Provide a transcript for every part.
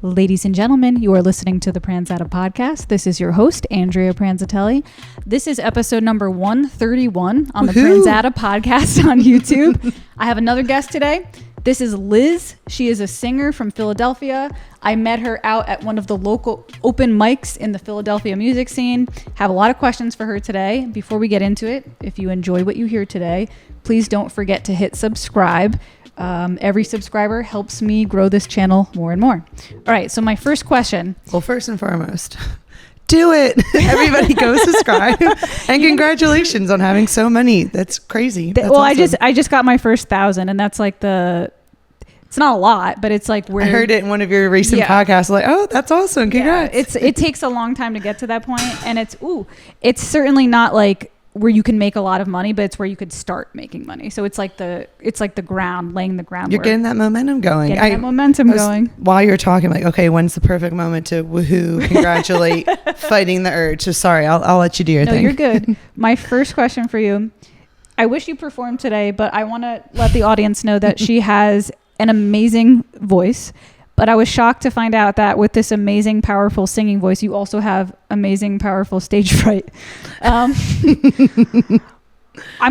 Ladies and gentlemen, you are listening to the Pranzata Podcast. This is your host, Andrea Pranzatelli. This is episode number 131 on the Pranzata Podcast on YouTube. I have another guest today. This is Liz. She is a singer from Philadelphia. I met her out at one of the local open mics in the Philadelphia music scene. Have a lot of questions for her today. Before we get into it, if you enjoy what you hear today, please don't forget to hit subscribe. Every subscriber helps me grow this channel more and more. All right, so my first question. Well, first and foremost, do it. Everybody go subscribe. And congratulations on having so many. That's crazy. That's awesome. I just got my first 1,000, and that's like it's not a lot, but it's like I heard it in one of your recent podcasts. Like, oh, that's awesome. Congrats. Yeah, it takes a long time to get to that point, and it's certainly not like where you can make a lot of money, but it's where you could start making money. So it's like the ground, laying the groundwork. You're getting that momentum going. Going. While you're talking, like, okay, when's the perfect moment to woohoo, congratulate, fighting the urge? So sorry, I'll let you do your thing. No, you're good. My first question for you, I wish you performed today, but I want to let the audience know that she has an amazing voice. But I was shocked to find out that with this amazing, powerful singing voice, you also have amazing, powerful stage fright. I'm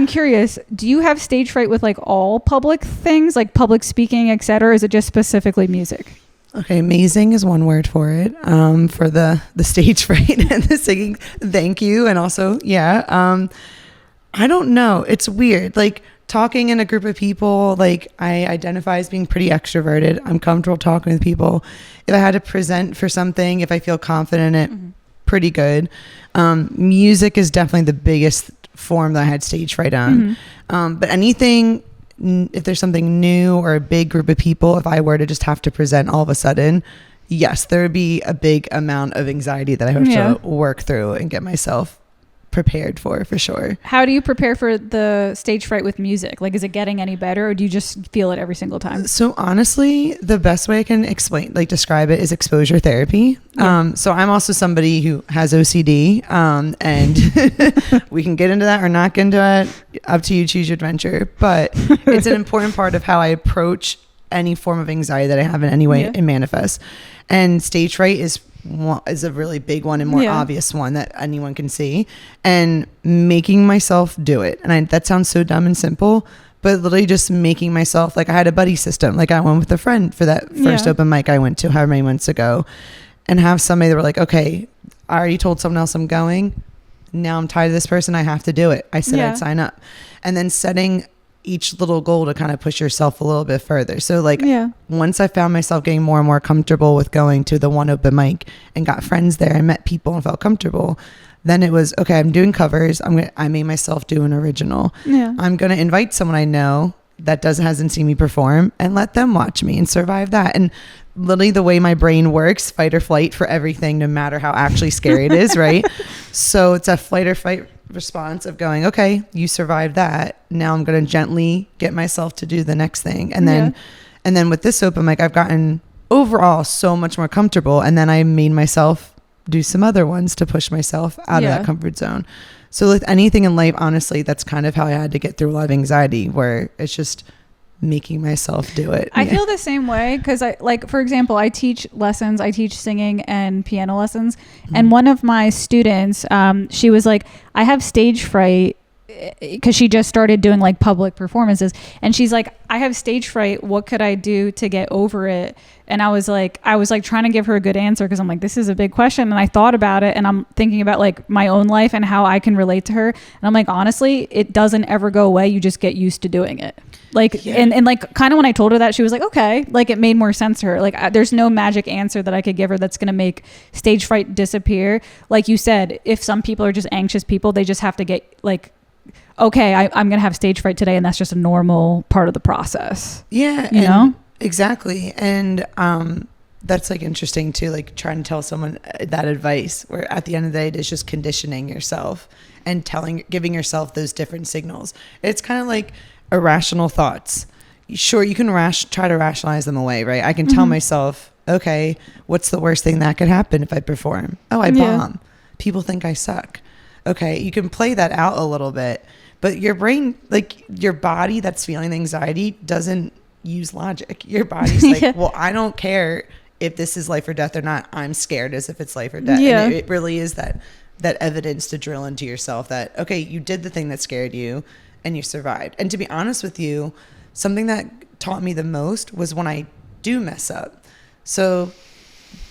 curious, do you have stage fright with like all public things, like public speaking, etc., or is it just specifically music? Okay, amazing is one word for it. For the stage fright and the singing, thank you. And also, I don't know. It's weird. Like, talking in a group of people, like, I identify as being pretty extroverted. I'm comfortable talking with people. If I had to present for something, if I feel confident in it, pretty good. Music is definitely the biggest form that I had stage fright on. But anything, if there's something new or a big group of people, if I were to just have to present all of a sudden, yes, there would be a big amount of anxiety that I have to work through and get myself prepared for sure. How do you prepare for the stage fright with music? Like, is it getting any better, or do you just feel it every single time? So honestly, the best way I can describe it is exposure therapy. So I'm also somebody who has OCD, and we can get into that or not get into it. Up to you, choose your adventure. But it's an important part of how I approach any form of anxiety that I have in any way it manifests. And stage fright is a really big one and more obvious one that anyone can see, and making myself do it. And that sounds so dumb and simple, but literally just making myself, like, I had a buddy system. Like, I went with a friend for that first open mic I went to however many months ago, and have somebody that were like, okay, I already told someone else I'm going. Now I'm tired of this person. I have to do it. I said I'd sign up. And then setting each little goal to kind of push yourself a little bit further. So once I found myself getting more and more comfortable with going to the one open mic and got friends there and met people and felt comfortable, then it was, okay, I'm doing covers. I made myself do an original. I'm going to invite someone I know that hasn't seen me perform and let them watch me and survive that. And literally the way my brain works, fight or flight for everything, no matter how actually scary it is, right? So it's a flight or fight response of going, okay, you survived that. Now I'm going to gently get myself to do the next thing. And then with this open mic, I've gotten overall so much more comfortable. And then I made myself do some other ones to push myself out of that comfort zone. So with anything in life, honestly, that's kind of how I had to get through a lot of anxiety, where it's just making myself do it. I feel the same way, because for example, I teach lessons. I teach singing and piano lessons. And one of my students, she was like, I have stage fright, because she just started doing like public performances, and she's like, I have stage fright. What could I do to get over it? And I was like trying to give her a good answer, because I'm like, this is a big question. And I thought about it, and I'm thinking about like my own life and how I can relate to her. And I'm like, honestly, it doesn't ever go away. You just get used to doing it. And like kind of when I told her that, she was like, okay, like it made more sense to her. Like there's no magic answer that I could give her that's going to make stage fright disappear. Like you said, if some people are just anxious people, they just have to get like, okay, I'm going to have stage fright today, and that's just a normal part of the process. Yeah. You know? Exactly. And that's like interesting too, like trying to tell someone that advice, where at the end of the day, it is just conditioning yourself and giving yourself those different signals. It's kind of like irrational thoughts. Sure, you can try to rationalize them away, right? I can tell myself, okay, what's the worst thing that could happen if I perform? Oh, I bomb. People think I suck. Okay, you can play that out a little bit, But your brain, like your body that's feeling the anxiety doesn't use logic. Your body's like, well, I don't care if this is life or death or not. I'm scared as if it's life or death. Yeah. And it really is that evidence to drill into yourself that, okay, you did the thing that scared you and you survived. And to be honest with you, something that taught me the most was when I do mess up. So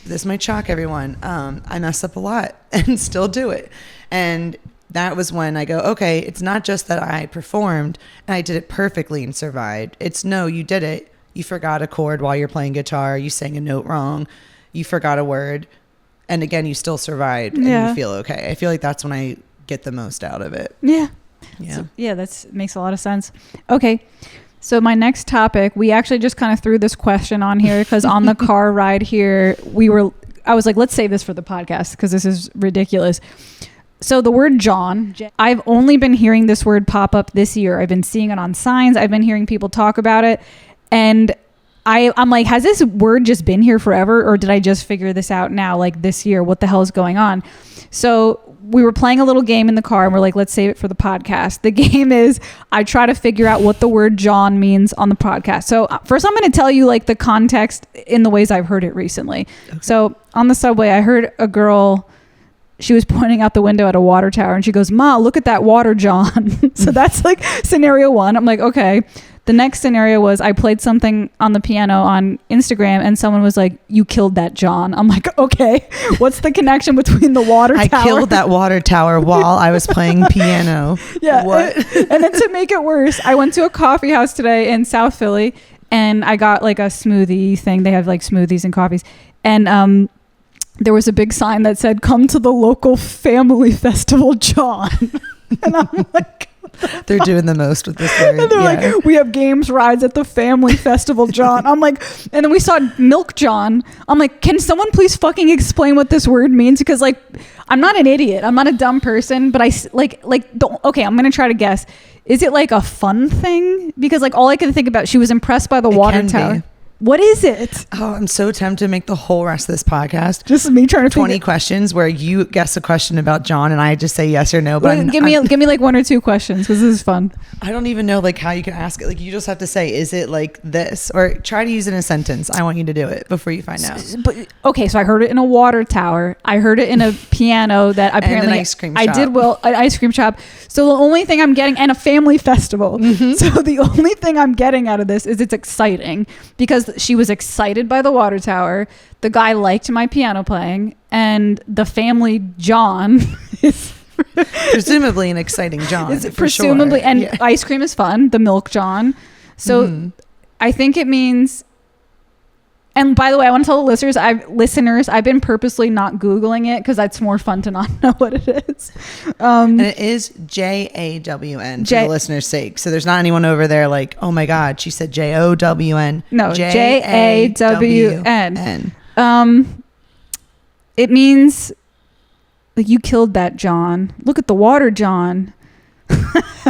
this might shock everyone. I mess up a lot and still do it. And that was when I go, okay, it's not just that I performed and I did it perfectly and survived. It's no, you did it. You forgot a chord while you're playing guitar. You sang a note wrong. You forgot a word. And again, you still survived and you feel okay. I feel like that's when I get the most out of it. Yeah. Yeah. So, that makes a lot of sense. Okay. So my next topic, we actually just kind of threw this question on here because on the car ride here, I was like, let's save this for the podcast because this is ridiculous. So the word Jawn, I've only been hearing this word pop up this year. I've been seeing it on signs. I've been hearing people talk about it. And I'm like, has this word just been here forever? Or did I just figure this out now, like this year? What the hell is going on? So we were playing a little game in the car and we're like, let's save it for the podcast. The game is I try to figure out what the word Jawn means on the podcast. So first I'm going to tell you like the context in the ways I've heard it recently. Okay. So on the subway, I heard a girl, she was pointing out the window at a water tower and she goes, Ma, look at that water, Jawn. So that's like scenario one. I'm like, okay. The next scenario was I played something on the piano on Instagram and someone was like, you killed that, Jawn. I'm like, okay, what's the connection between the water tower? I killed that water tower while I was playing piano. Yeah. What? And then to make it worse, I went to a coffee house today in South Philly and I got like a smoothie thing. They have like smoothies and coffees. And there was a big sign that said, come to the local family festival, Jawn. And I'm like, they're doing the most with this word. And they're like, we have games rides at the family festival, Jawn. I'm like, and then we saw Milk Jawn. I'm like, can someone please fucking explain what this word means? Because like, I'm not an idiot. I'm not a dumb person, but okay, I'm going to try to guess. Is it like a fun thing? Because like all I can think about, she was impressed by the water tower. Be. What is it? Oh, I'm so tempted to make the whole rest of this podcast just me trying to 20 questions where you guess a question about Jawn and I just say yes or no. But give me like one or two questions because this is fun. I don't even know like how you can ask it. Like you just have to say, is it like this? Or try to use it in a sentence. I want you to do it before you find out. But okay, so I heard it in a water tower. I heard it in a piano that apparently and an ice cream shop. I did well, an ice cream shop. So the only thing I'm getting, and a family festival. Mm-hmm. So the only thing I'm getting out of this is it's exciting because she was excited by the water tower. The guy liked my piano playing, and the family Jawn is presumably an exciting Jawn. Presumably, sure. And ice cream is fun. The Milk Jawn. So I think it means. And by the way, I want to tell the listeners, I've been purposely not Googling it because it's more fun to not know what it is. And it is Jawn for the listener's sake. So there's not anyone over there like, oh my God, she said Jown. No, Jawn. It means like you killed that, Jawn. Look at the water, Jawn.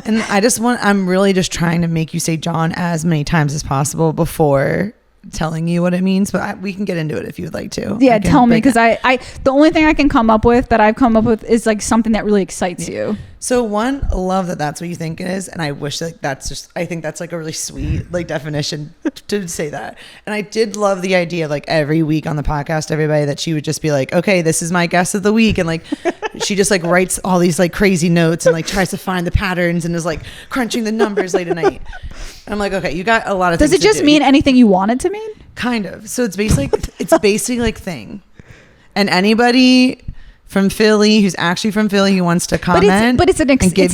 And I'm really just trying to make you say Jawn as many times as possible before telling you what it means, but we can get into it if you would like to. Yeah, tell me, because I the only thing I can come up with is like something that really excites you. So one, love that that's what you think it is, and I wish like I think that's like a really sweet like definition to say that. And I did love the idea of like every week on the podcast, everybody that she would just be like, okay, this is my guess of the week, and like she just like writes all these like crazy notes and like tries to find the patterns and is like crunching the numbers late at night. And I'm like, okay, you got a lot of things. Does it just mean anything you want it to mean? Kind of. So it's basically like thing. And anybody from Philly who's actually from Philly who wants to comment, but it's an exciting thing.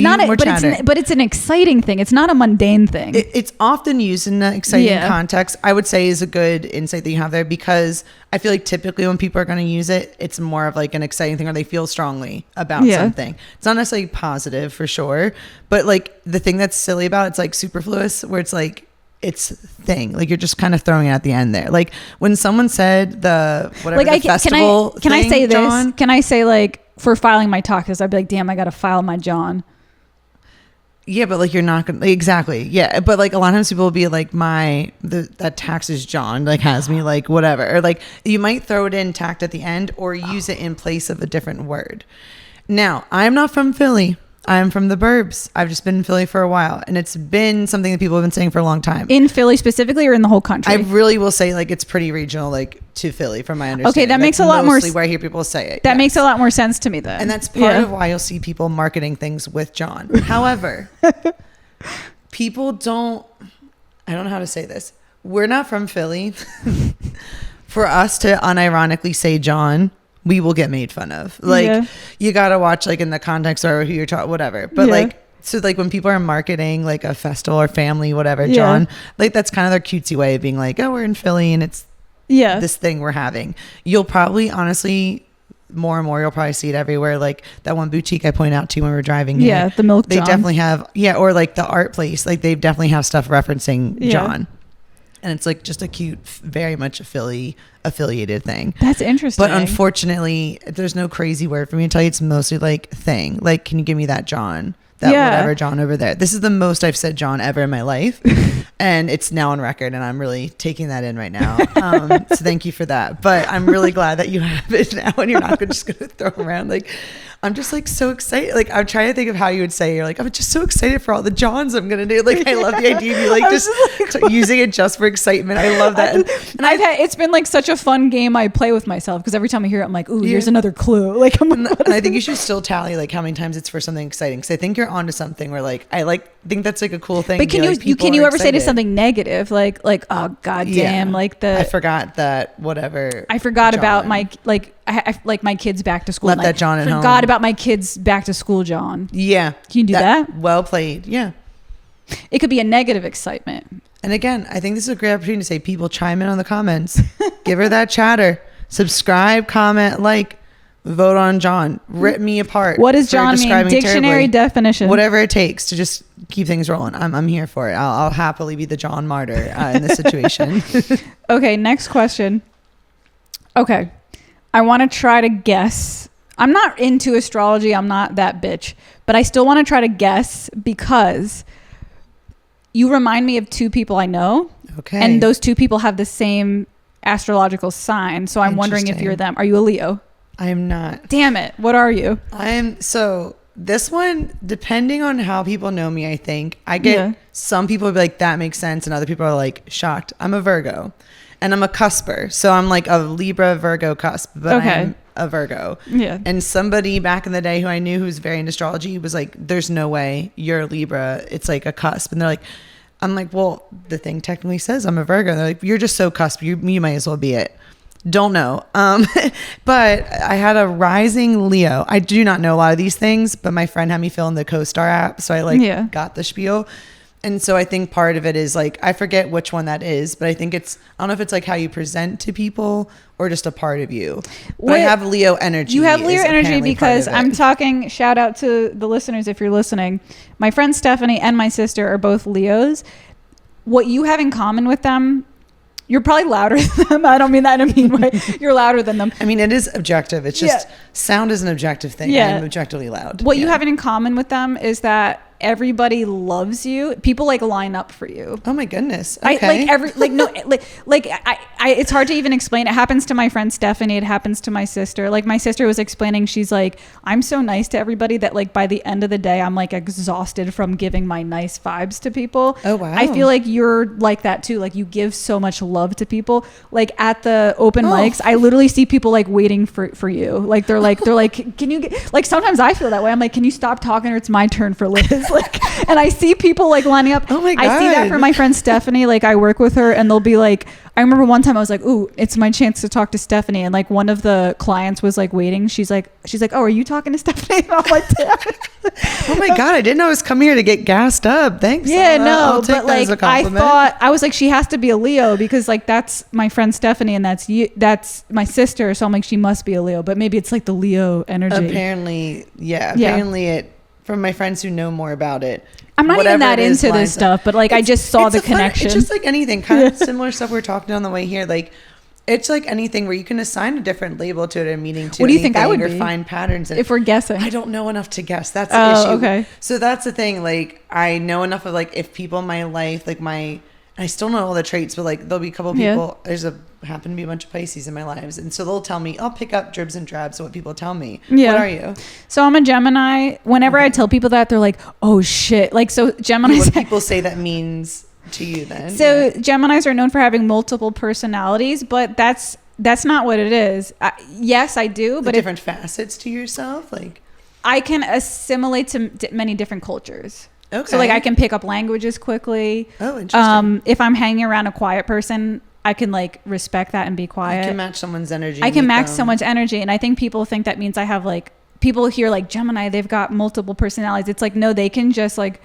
It's not a mundane thing. It's often used in an exciting context. I would say is a good insight that you have there, because I feel like typically when people are going to use it, it's more of like an exciting thing, or they feel strongly about something. It's not necessarily positive for sure, but like the thing that's silly about it's like superfluous, where it's like it's thing, like you're just kind of throwing it at the end there. Like when someone said the festival can I say this, Jawn? Can I say like for filing my taxes, I'd be like, damn, I gotta file my Jawn. Yeah, but like you're not gonna exactly. Yeah, but like a lot of times people will be like, that taxes Jawn like has me like whatever, or like you might throw it in tacked at the end or use it in place of a different word. Now I'm not from Philly. I'm from the burbs. I've just been in Philly for a while, and it's been something that people have been saying for a long time. In Philly specifically, or in the whole country? I really will say like it's pretty regional, like to Philly, from my understanding. Okay, that makes a lot more. Where I hear people say it. That makes a lot more sense to me then. And that's part of why you'll see people marketing things with Jawn. However, people don't. I don't know how to say this. We're not from Philly. For us to unironically say Jawn, we will get made fun of. Like you gotta watch like in the context or who you're talking, whatever. But like, so like when people are marketing like a festival or family, whatever, Jawn, like that's kind of their cutesy way of being like, oh, we're in Philly and it's this thing we're having. You'll probably honestly more and more you'll probably see it everywhere. Like that one boutique I pointed out to you when we were driving here. The Milk They Jawn. definitely have or like the art place. Like they definitely have stuff referencing Jawn. And it's like just a cute, very much a Philly affiliated thing. That's interesting. But unfortunately, there's no crazy word for me to tell you. It's mostly like thing. Like, can you give me that Jawn? That whatever Jawn over there. This is the most I've said Jawn ever in my life. And it's now on record. And I'm really taking that in right now. So thank you for that. But I'm really glad that you have it now. And you're not just going to throw it around. Like, I'm just like so excited. Like I'm trying to think of how you would say you're like, I'm just so excited for all the Jawns I'm gonna do. Like I love the idea of you like just using it just for excitement. I love that. And it's been like such a fun game I play with myself because every time I hear it, I'm like, ooh, here's another clue. Like and I think you should still tally like how many times it's for something exciting. Because I think you're onto something where like I think that's like a cool thing. But can you ever say to something negative like oh god damn like I forgot that whatever. I forgot Jawn. About my like my kids back to school. Left that Jawn at home. Forgot about my kids back to school Jawn. Yeah. Can you do that? Well played. Yeah. It could be a negative excitement. And again, I think this is a great opportunity to say people chime in on the comments. Give her that chatter. Subscribe, comment, like, vote on Jawn. Rip me apart. What does Jawn mean? Dictionary definition. Whatever it takes to just keep things rolling. I'm here for it. I'll happily be the Jawn martyr in this situation. Okay, next question. Okay. I want to try to guess. I'm not into astrology. I'm not that bitch. But I still want to try to guess because you remind me of two people I know. Okay. And those two people have the same astrological sign. So I'm wondering if you're them. Are you a Leo? I am not. Damn it. What are you? So this one, depending on how people know me, I think I get some people be like, that makes sense. And other people are like shocked. I'm a Virgo. And I'm a cusper. So I'm like a Libra Virgo cusp, but I'm a Virgo. Yeah. And somebody back in the day who I knew who's very into astrology was like, there's no way you're a Libra. It's like a cusp. And they're like, I'm like, well, the thing technically says I'm a Virgo. And they're like, you're just so cusp. You might as well be it. Don't know. But I had a rising Leo. I do not know a lot of these things, but my friend had me fill in the CoStar app. So I got the spiel. And so I think part of it is like, I forget which one that is, but I think I don't know if it's like how you present to people or just a part of you. But I have Leo energy. You have Leo energy because I'm talking, shout out to the listeners if you're listening. My friend Stephanie and my sister are both Leos. What you have in common with them, you're probably louder than them. I don't mean that in a mean way. You're louder than them. I mean, it is objective. It's just sound is an objective thing. Yeah. I'm objectively loud. What you have in common with them is that everybody loves you. People like line up for you. Oh my goodness. Okay. It's hard to even explain. It happens to my friend Stephanie. It happens to my sister. Like my sister was explaining, she's like, I'm so nice to everybody that like by the end of the day, I'm like exhausted from giving my nice vibes to people. Oh wow. I feel like you're like that too. Like you give so much love to people. Like at the open mics, I literally see people like waiting for you. Like they're like, can you get, like sometimes I feel that way. I'm like, can you stop talking or it's my turn for Liz? Like, and I see people like lining up. Oh my God. I see that for my friend Stephanie. Like I work with her and they'll be like, I remember one time I was like, ooh, it's my chance to talk to Stephanie. And like one of the clients was like waiting. She's like, oh, are you talking to Stephanie? And I'm like, damn. Oh my God. I didn't know I was coming here to get gassed up. Thanks. Yeah, no, but like I was like, she has to be a Leo because like that's my friend Stephanie and that's my sister. So I'm like, she must be a Leo, but maybe it's like the Leo energy. Apparently it, from my friends who know more about it. I'm not even that into this stuff, but like I just saw the connection. It's just like anything, kind of similar stuff we're talking on the way here. Like it's like anything where you can assign a different label to it, a meaning to. What do you think I would be? Find patterns in if we're guessing. I don't know enough to guess. That's the issue. Okay. So that's the thing. Like I know enough of like if people in my life, like my I still know all the traits, but like there'll be a couple of people, happen to be a bunch of Pisces in my lives. And so they'll tell me, I'll pick up dribs and drabs of what people tell me. Yeah. What are you? So I'm a Gemini. Whenever I tell people that, they're like, oh shit. Like, so Geminis. What people say that means to you then? So Geminis are known for having multiple personalities, but that's not what it is. Yes, I do. But different facets to yourself? Like, I can assimilate to many different cultures. Okay. So like I can pick up languages quickly. Oh, interesting. If I'm hanging around a quiet person, I can like respect that and be quiet. You can match someone's energy. I can match someone's energy. And I think people think that means I have like, people hear like Gemini, they've got multiple personalities. It's like, no, they can just like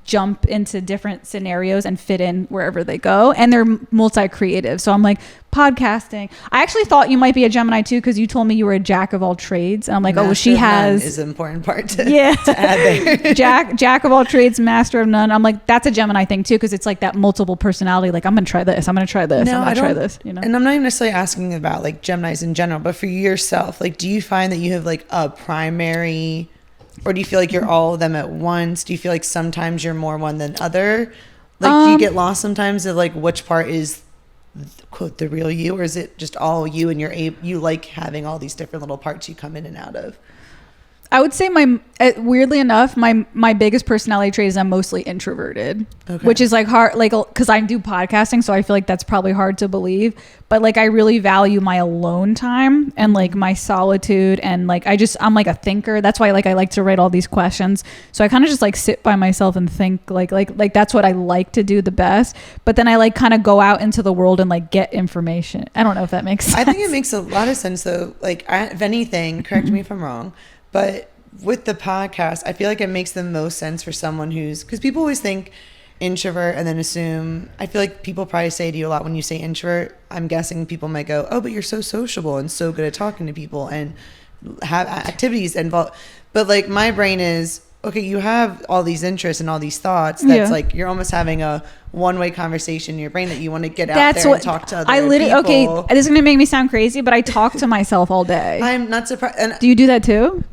jump into different scenarios and fit in wherever they go. And they're multi-creative. So I'm like, podcasting. I actually thought you might be a Gemini too, because you told me you were a jack of all trades. And I'm like, master she has is an important part to add there. jack of all trades, master of none. I'm like, that's a Gemini thing too, because it's like that multiple personality. Like, I'm gonna try this. I'm gonna try this. I'm gonna try this. You know. And I'm not even necessarily asking about like Geminis in general, but for yourself, like, do you find that you have like a primary, or do you feel like you're all of them at once? Do you feel like sometimes you're more one than other? Like, do you get lost sometimes of like which part is quote the real you, or is it just all you and you like having all these different little parts you come in and out of? I would say weirdly enough, my biggest personality trait is I'm mostly introverted, which is like hard, like, cause I do podcasting. So I feel like that's probably hard to believe, but like, I really value my alone time and like my solitude. And like, I'm like a thinker. That's why like, I like to write all these questions. So I kind of just like sit by myself and think like that's what I like to do the best. But then I like kind of go out into the world and like get information. I don't know if that makes sense. I think it makes a lot of sense though. Like, if anything, correct me if I'm wrong, but with the podcast, I feel like it makes the most sense for someone because people always think introvert and then assume, I feel like people probably say to you a lot when you say introvert, I'm guessing people might go, oh, but you're so sociable and so good at talking to people and have activities involved. But like my brain is, okay, you have all these interests and all these thoughts. That's like, you're almost having a one-way conversation in your brain that you want to get out there and talk to other people. Okay, this is going to make me sound crazy, but I talk to myself all day. I'm not surprised. And do you do that too?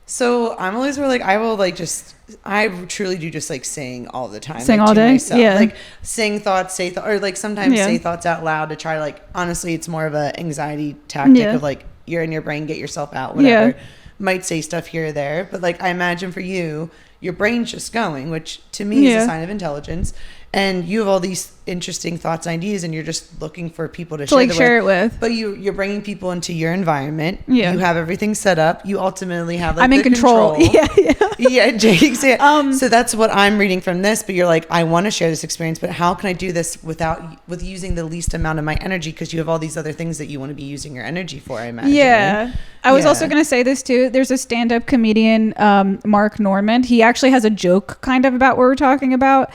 So I'm always like, I truly do just like sing all the time. Sing like, all day? Myself. Yeah. Like sing thoughts, say thoughts, or like sometimes say thoughts out loud to try like, honestly, it's more of a anxiety tactic of like, you're in your brain, get yourself out, whatever. Yeah. Might say stuff here or there, but like I imagine for you, your brain's just going, which to me is a sign of intelligence, and you have all these interesting thoughts and ideas, and you're just looking for people to share it with. But you're bringing people into your environment. You have everything set up. You ultimately have like I'm in control. Yeah, Jake. So that's what I'm reading from this. But you're like, I want to share this experience, but how can I do this with using the least amount of my energy? Because you have all these other things that you want to be using your energy for, I imagine. Yeah. I was also going to say this too. There's a stand-up comedian, Mark Normand. He actually has a joke kind of about what we're talking about.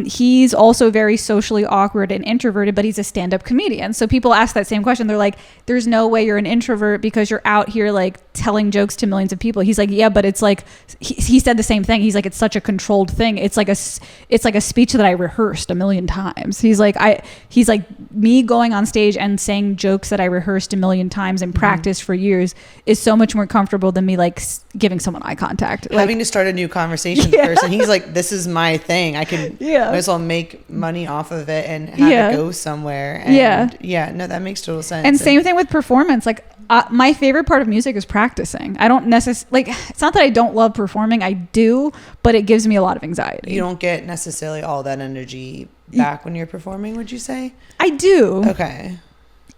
He's also very socially awkward and introverted, but he's a stand-up comedian. So people ask that same question. They're like, there's no way you're an introvert because you're out here like telling jokes to millions of people. He's like, yeah, but it's like, he said the same thing. He's like, it's such a controlled thing. It's like a speech that I rehearsed 1,000,000 times. He's like, me going on stage and saying jokes that I rehearsed 1,000,000 times and practiced for years is so much more comfortable than me like giving someone eye contact. Like, having to start a new conversation first. And he's like, this is my thing. I can might as well make money off of it and have it go somewhere. And no, that makes total sense. And same thing with performance. Like my favorite part of music is practicing. I don't necessarily it's not that I don't love performing. I do, but it gives me a lot of anxiety. You don't get necessarily all that energy back when you're performing, would you say? I do. Okay.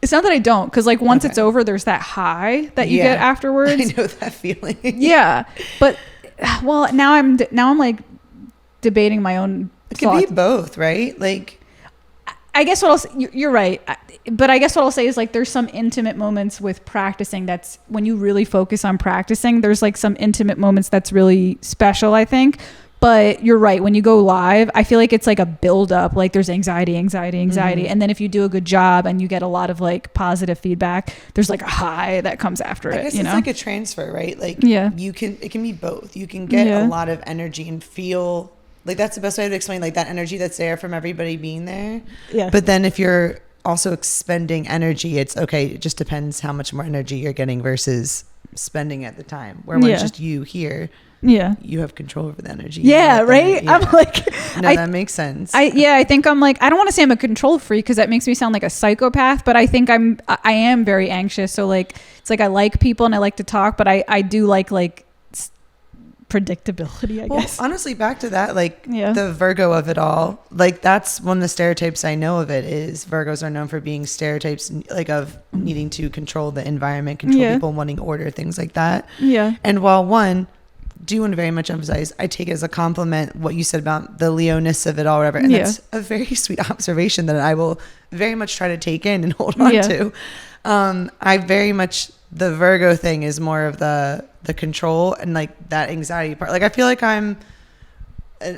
It's not that I don't, because like once it's over, there's that high that you get afterwards. I know that feeling. Yeah, but well, now I'm like debating my own. It could be both, right? Like, I guess what I'll say, you're right, but I guess what I'll say is like there's some intimate moments with practicing. That's when you really focus on practicing. There's like some intimate moments that's really special, I think. But you're right. When you go live, I feel like it's like a buildup. Like there's anxiety. Mm-hmm. And then if you do a good job and you get a lot of like positive feedback, there's like a high that comes after it. I guess it's like a transfer, right? Like it can be both. You can get a lot of energy and feel like that's the best way to explain like that energy that's there from everybody being there. Yeah. But then if you're also expending energy, it's okay. It just depends how much more energy you're getting versus spending at the time. Where when it's just you here, you have control over the energy. Right. I'm like, that makes sense. I think I'm like, I don't want to say I'm a control freak because that makes me sound like a psychopath, but I think I am very anxious. So like, it's like I like people and I like to talk, but I do like predictability, I guess. Honestly, back to that, like the Virgo of it all, like that's one of the stereotypes I know of it is Virgos are known for being stereotypes, like of needing to control the environment, control people, wanting order, things like that. And while do want to very much emphasize, I take it as a compliment what you said about the Leo-ness of it all, whatever. And that's a very sweet observation that I will very much try to take in and hold on to. I very much, the Virgo thing is more of the control and like that anxiety part. Like I feel like I'm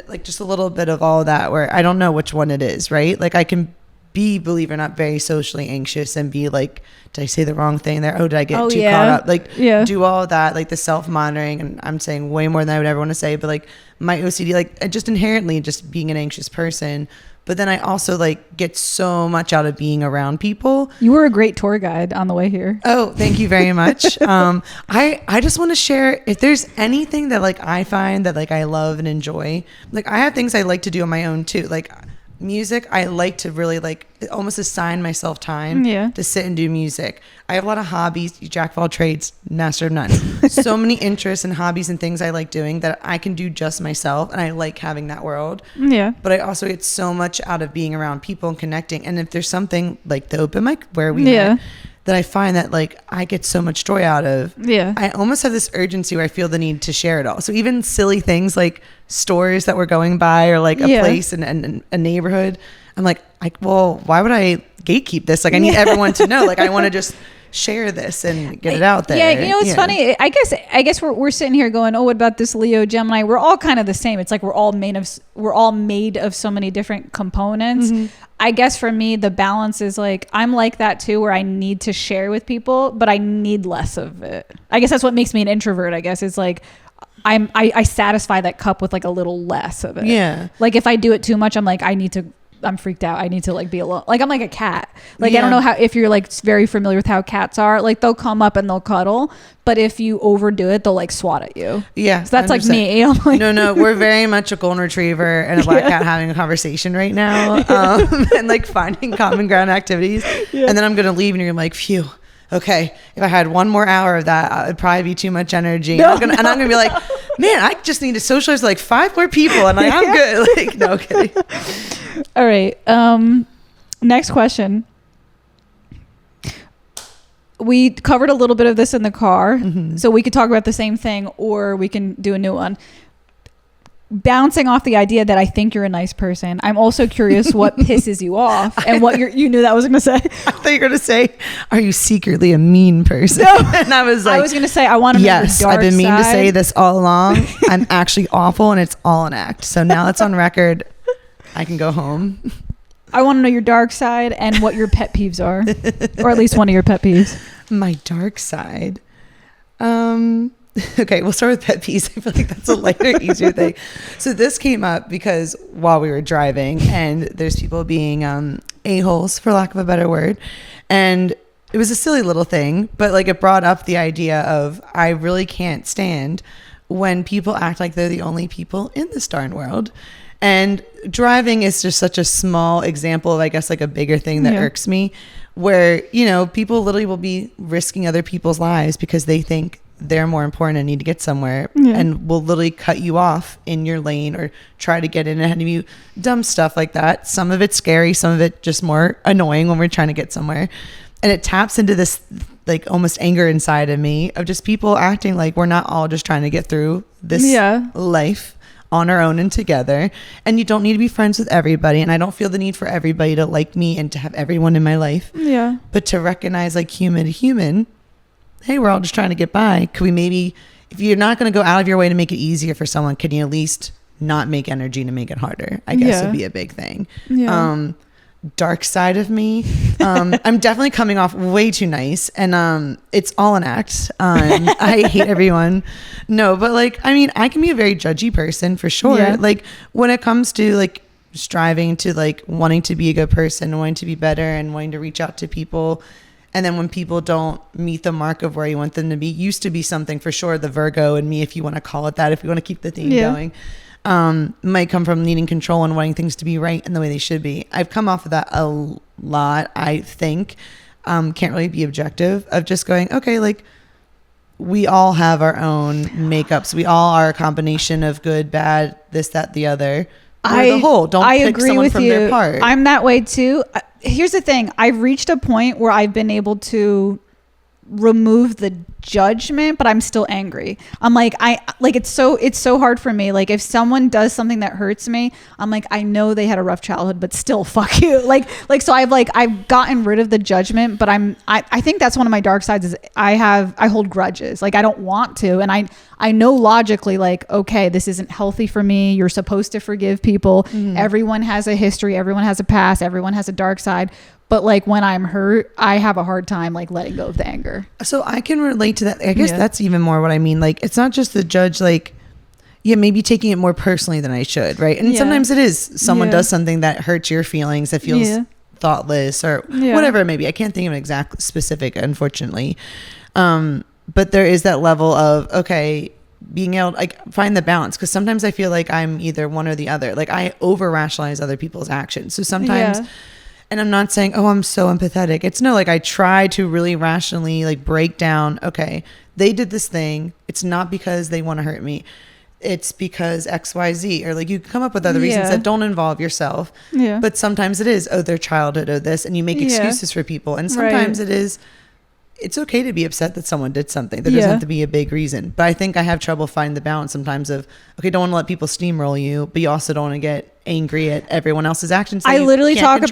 like just a little bit of all of that where I don't know which one it is, right? Like I can be, believe it or not, very socially anxious and be like, did I say the wrong thing there? Oh, did I get too caught up? Like do all of that, like the self-monitoring. And I'm saying way more than I would ever want to say, but like my OCD, like just inherently just being an anxious person. But then I also like get so much out of being around people. You were a great tour guide on the way here. Oh, thank you very much. I just want to share if there's anything that like I find that like I love and enjoy. Like I have things I like to do on my own too. Like music, I like to really like almost assign myself time to sit and do music. I have a lot of hobbies, jack of all trades, master of none. So many interests and hobbies and things I like doing that I can do just myself, and I like having that world. But I also get so much out of being around people and connecting. And if there's something like the open mic where we met, that I find that like I get so much joy out of. I almost have this urgency where I feel the need to share it all. So even silly things like stores that we're going by or like a place and a neighborhood, I'm like, well, why would I gatekeep this? Like I need everyone to know. Like I want to just share this and get it out there. It's funny. I guess we're sitting here going, oh, what about this Leo Gemini? We're all kind of the same. It's like we're all made of so many different components. I guess for me, the balance is like, I'm like that too, where I need to share with people, but I need less of it. I guess that's what makes me an introvert, I guess. It's like, I satisfy that cup with like a little less of it. Like if I do it too much, I'm like, I'm freaked out. I need to like be alone. Like I'm like a cat. Like I don't know if you're like very familiar with how cats are. Like they'll come up and they'll cuddle, but if you overdo it, they'll like swat at you. So that's 100%. Like me. I'm like, no, we're very much a golden retriever and a black cat having a conversation right now, and like finding common ground activities. And then I'm gonna leave, and you're like, phew. Okay, if I had one more hour of that, it'd probably be too much energy. And I'm gonna be like, man, I just need to socialize with like 5 more people, and like, I'm good. Like, no kidding. All right. Next question. We covered a little bit of this in the car, so we could talk about the same thing, or we can do a new one. Bouncing off the idea that I think you're a nice person, I'm also curious what pisses you off and what you knew that I was going to say. I thought you were going to say, are you secretly a mean person? No. And I was like, I was going to say, I want to know your dark I've been mean side. To say this all along. I'm actually awful and it's all an act. So now it's on record. I can go home. I want to know your dark side and what your pet peeves are, or at least one of your pet peeves. My dark side. Okay, we'll start with pet peeves. I feel like that's a lighter, easier thing. So this came up because while we were driving, and there's people being a-holes, for lack of a better word. And it was a silly little thing, but like it brought up the idea of I really can't stand when people act like they're the only people in this darn world. And driving is just such a small example of, I guess, like a bigger thing that irks me, where, you know, people literally will be risking other people's lives because they think they're more important and need to get somewhere, and will literally cut you off in your lane or try to get in ahead of you. Dumb stuff like that. Some of it's scary, some of it just more annoying when we're trying to get somewhere. And it taps into this like almost anger inside of me of just people acting like we're not all just trying to get through this life on our own and together, and you don't need to be friends with everybody, and I don't feel the need for everybody to like me and to have everyone in my life, but to recognize like human to human, hey, we're all just trying to get by. Could we maybe, if you're not going to go out of your way to make it easier for someone, can you at least not make energy to make make it harder? I guess would be a big thing. Dark side of me, I'm definitely coming off way too nice, and it's all an act. I hate everyone. No, but like, I mean, I can be a very judgy person for sure. Like when it comes to like striving to like wanting to be a good person, wanting to be better, and wanting to reach out to people, And then when people don't meet the mark of where you want them to be, used to be something for sure, the Virgo and me, if you want to call it that, if you want to keep the theme going, might come from needing control and wanting things to be right and the way they should be. I've come off of that a lot, I think. Can't really be objective of just going, okay, like we all have our own makeups. We all are a combination of good, bad, this, that, the other. We're the whole. Don't pick someone from their part. I'm that way too. Here's the thing. I've reached a point where I've been able to remove the judgment, but I'm still angry. I'm like, it's so hard for me. Like if someone does something that hurts me, I'm like, I know they had a rough childhood, but still fuck you. Like, so I've gotten rid of the judgment, but I think that's one of my dark sides is I hold grudges. Like I don't want to. And I know logically, like, okay, this isn't healthy for me. You're supposed to forgive people. Mm-hmm. Everyone has a history. Everyone has a past. Everyone has a dark side. But like when I'm hurt, I have a hard time like letting go of the anger. So I can relate to that. I guess that's even more what I mean. Like it's not just the judge, like, maybe taking it more personally than I should, right? And sometimes it is. Someone does something that hurts your feelings, that feels thoughtless or whatever it may be. I can't think of an exact specific, unfortunately. But there is that level of, okay, being able to like find the balance, because sometimes I feel like I'm either one or the other. Like I over rationalize other people's actions. So sometimes... And I'm not saying, oh, I'm so empathetic. It's no, like I try to really rationally like break down, okay, they did this thing. It's not because they want to hurt me. It's because X, Y, Z. Or like you come up with other reasons that don't involve yourself. Yeah. But sometimes it is, their childhood or this. And you make excuses for people. And sometimes it is, it's okay to be upset that someone did something. There doesn't have to be a big reason. But I think I have trouble finding the balance sometimes of, okay, don't want to let people steamroll you, but you also don't want to get angry at everyone else's actions. I literally talk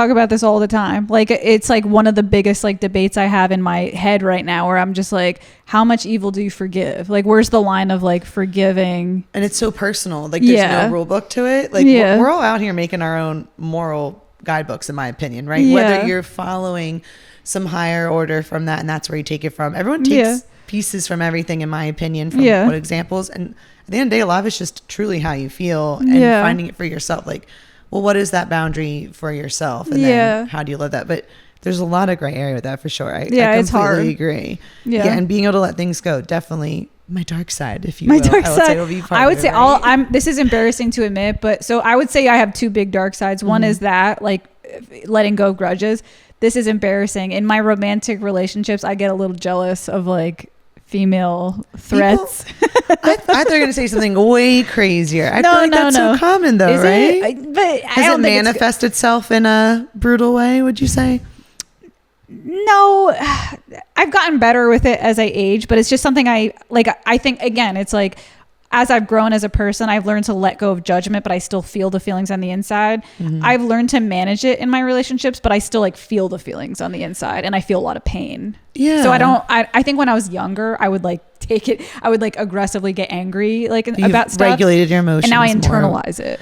about this all the time. Like it's like one of the biggest like debates I have in my head right now, where I'm just like, how much evil do you forgive? Like where's the line of like forgiving? And it's so personal. Like there's no rule book to it. Like we're all out here making our own moral guidebooks, in my opinion, right? Whether you're following some higher order from that and that's where you take it from. Everyone takes pieces from everything, in my opinion, from what examples. And at the end of the day, a lot of it's just truly how you feel and finding it for yourself. Like, well, what is that boundary for yourself? And then how do you live that? But there's a lot of gray area with that for sure. I completely agree. Yeah. And being able to let things go, definitely my dark side, if you will. Dark side. I would say this is embarrassing to admit, but so I would say I have two big dark sides. One is that like letting go of grudges. This is embarrassing. In my romantic relationships, I get a little jealous of like female threats. I thought they were going to say something way crazier. I feel like that's so common though, is right? But has it manifest itself in a brutal way, would you say? No, I've gotten better with it as I age, but it's just something I think, again, it's like, as I've grown as a person, I've learned to let go of judgment, but I still feel the feelings on the inside. Mm-hmm. I've learned to manage it in my relationships, but I still like feel the feelings on the inside and I feel a lot of pain. Yeah. So I think when I was younger, I would like take it, I would like aggressively get angry like about stuff. Regulated your emotions. And now I internalize it.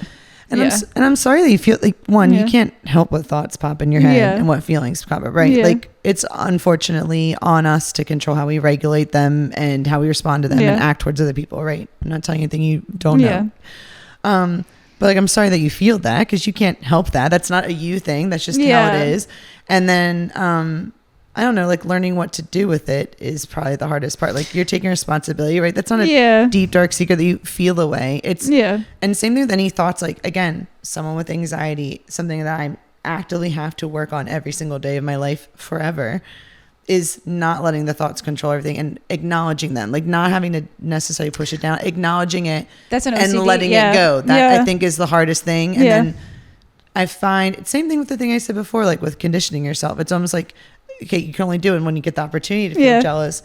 And I'm sorry that you feel like you can't help what thoughts pop in your head and what feelings pop up, right? Like it's unfortunately on us to control how we regulate them and how we respond to them and act towards other people, right? I'm not telling you anything you don't know. But like, I'm sorry that you feel that, because you can't help that. That's not a you thing. That's just how it is. And then, I don't know, like learning what to do with it is probably the hardest part. Like you're taking responsibility, right? That's not a deep, dark secret that you feel away. It's and same thing with any thoughts. Like again, someone with anxiety, something that I actively have to work on every single day of my life forever, is not letting the thoughts control everything and acknowledging them, like not having to necessarily push it down, acknowledging it and letting it go. That I think is the hardest thing. And then I find same thing with the thing I said before, like with conditioning yourself. It's almost like, okay, you can only do it when you get the opportunity to feel jealous.